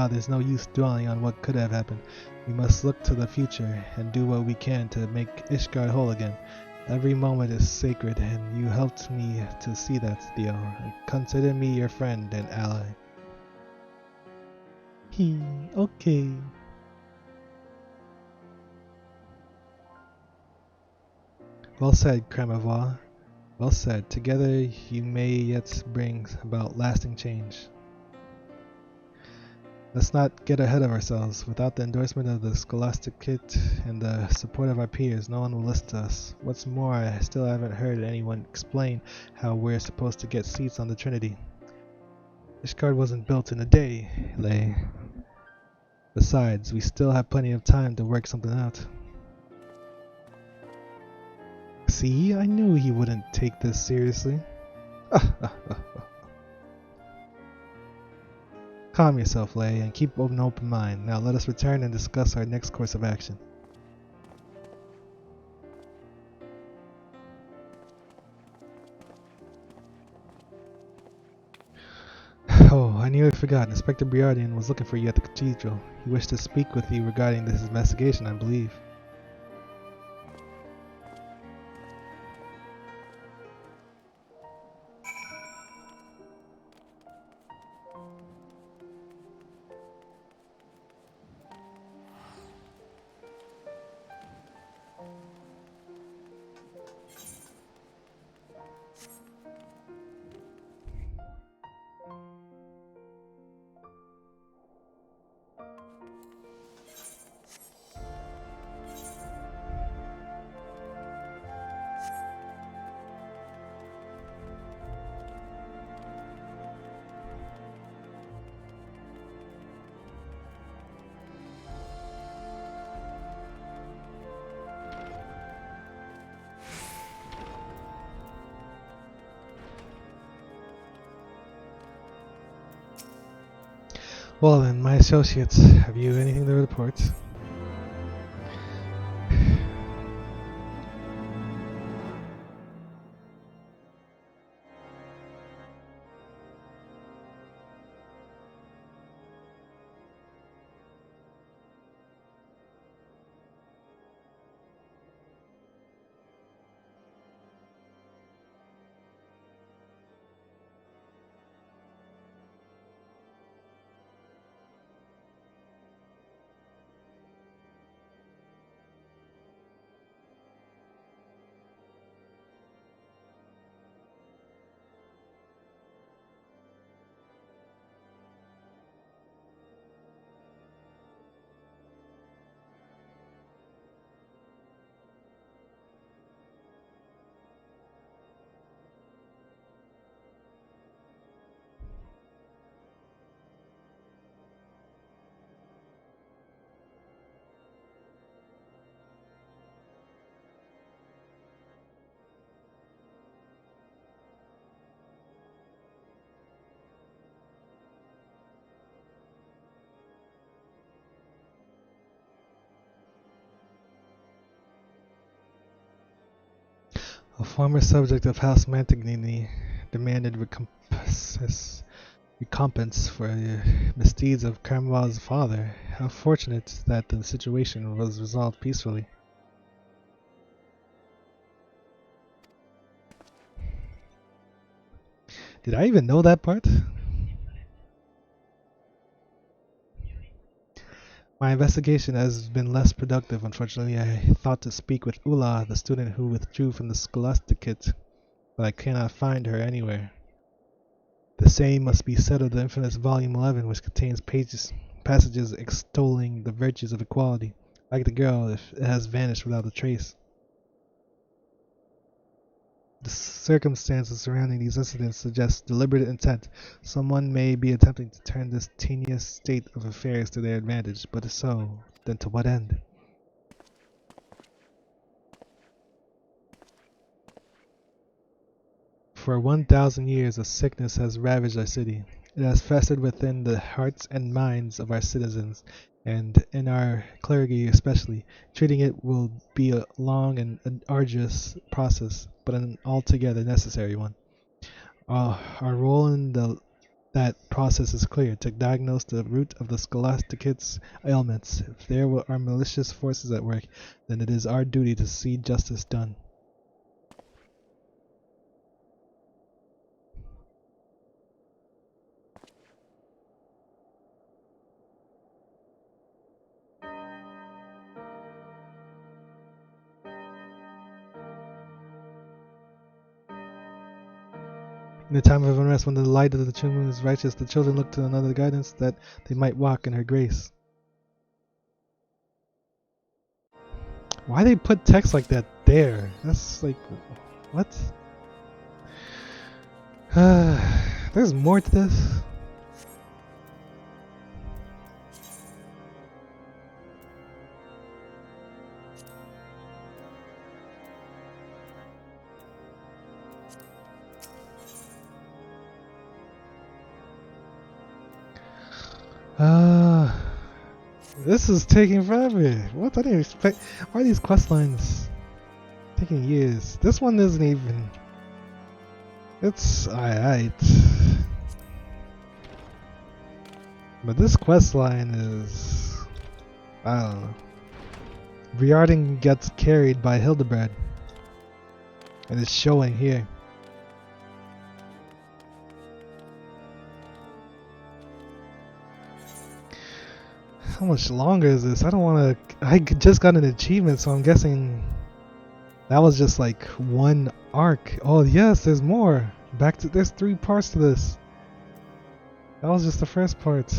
there's no use dwelling on what could have happened. We must look to the future and do what we can to make Ishgard whole again. Every moment is sacred, and you helped me to see that, Theo. Consider me your friend and ally. Okay. Well said, Kremavois. Well said. Together you may yet bring about lasting change. Let's not get ahead of ourselves. Without the endorsement of the Scholasticate and the support of our peers, no one will listen to us. What's more, I still haven't heard anyone explain how we're supposed to get seats on the Trinity. Ishgard wasn't built in a day, Lay. Besides, we still have plenty of time to work something out. See, I knew he wouldn't take this seriously. Calm yourself, Lay, and keep an open mind. Now let us return and discuss our next course of action. Oh, I nearly forgot. Inspector Briardian was looking for you at the cathedral. He wished to speak with you regarding this investigation, I believe. Well then, my associates, have you anything to report? A former subject of House Mantignini demanded recompense for the misdeeds of Cromwell's father. How fortunate that the situation was resolved peacefully. Did I even know that part? My investigation has been less productive, unfortunately. I thought to speak with Ula, the student who withdrew from the Scholasticate, but I cannot find her anywhere. The same must be said of the infamous Volume 11, which contains passages extolling the virtues of equality. Like the girl, if it has vanished without a trace. The circumstances surrounding these incidents suggest deliberate intent. Someone may be attempting to turn this tenuous state of affairs to their advantage, but if so, then to what end? For 1,000 years, a sickness has ravaged our city. It has festered within the hearts and minds of our citizens, and in our clergy especially. Treating it will be a long and arduous process, but an altogether necessary one. Our role in that process is clear: to diagnose the root of the scholasticate's ailments. If there are malicious forces at work, then it is our duty to see justice done. In the time of unrest, when the light of the true moon is righteous, the children look to another guidance that they might walk in her grace. Why they put text like that there? That's like, what? There's more to this. This is taking forever. What? I didn't expect. Why are these quest lines taking years? This one isn't even. It's alright. But this quest line is. I don't know. Briarden gets carried by Hildebred. And it's showing here. How much longer is this? I don't want to. I just got an achievement, so I'm guessing that was just like one arc. Oh yes, there's more. There's 3 parts to this. That was just the first part.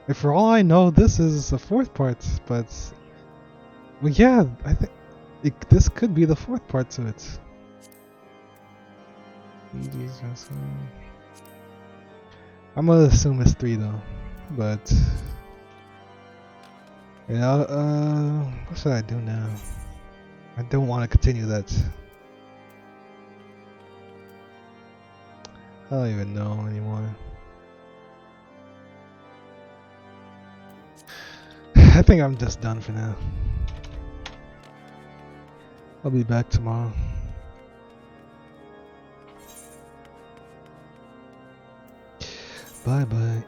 And for all I know, this is the 4th part. But well, yeah, I think this could be the 4th part to it. I'm gonna assume it's 3 though, but yeah. What should I do now? I don't want to continue that. I don't even know anymore. I think I'm just done for now. I'll be back tomorrow. Bye bye.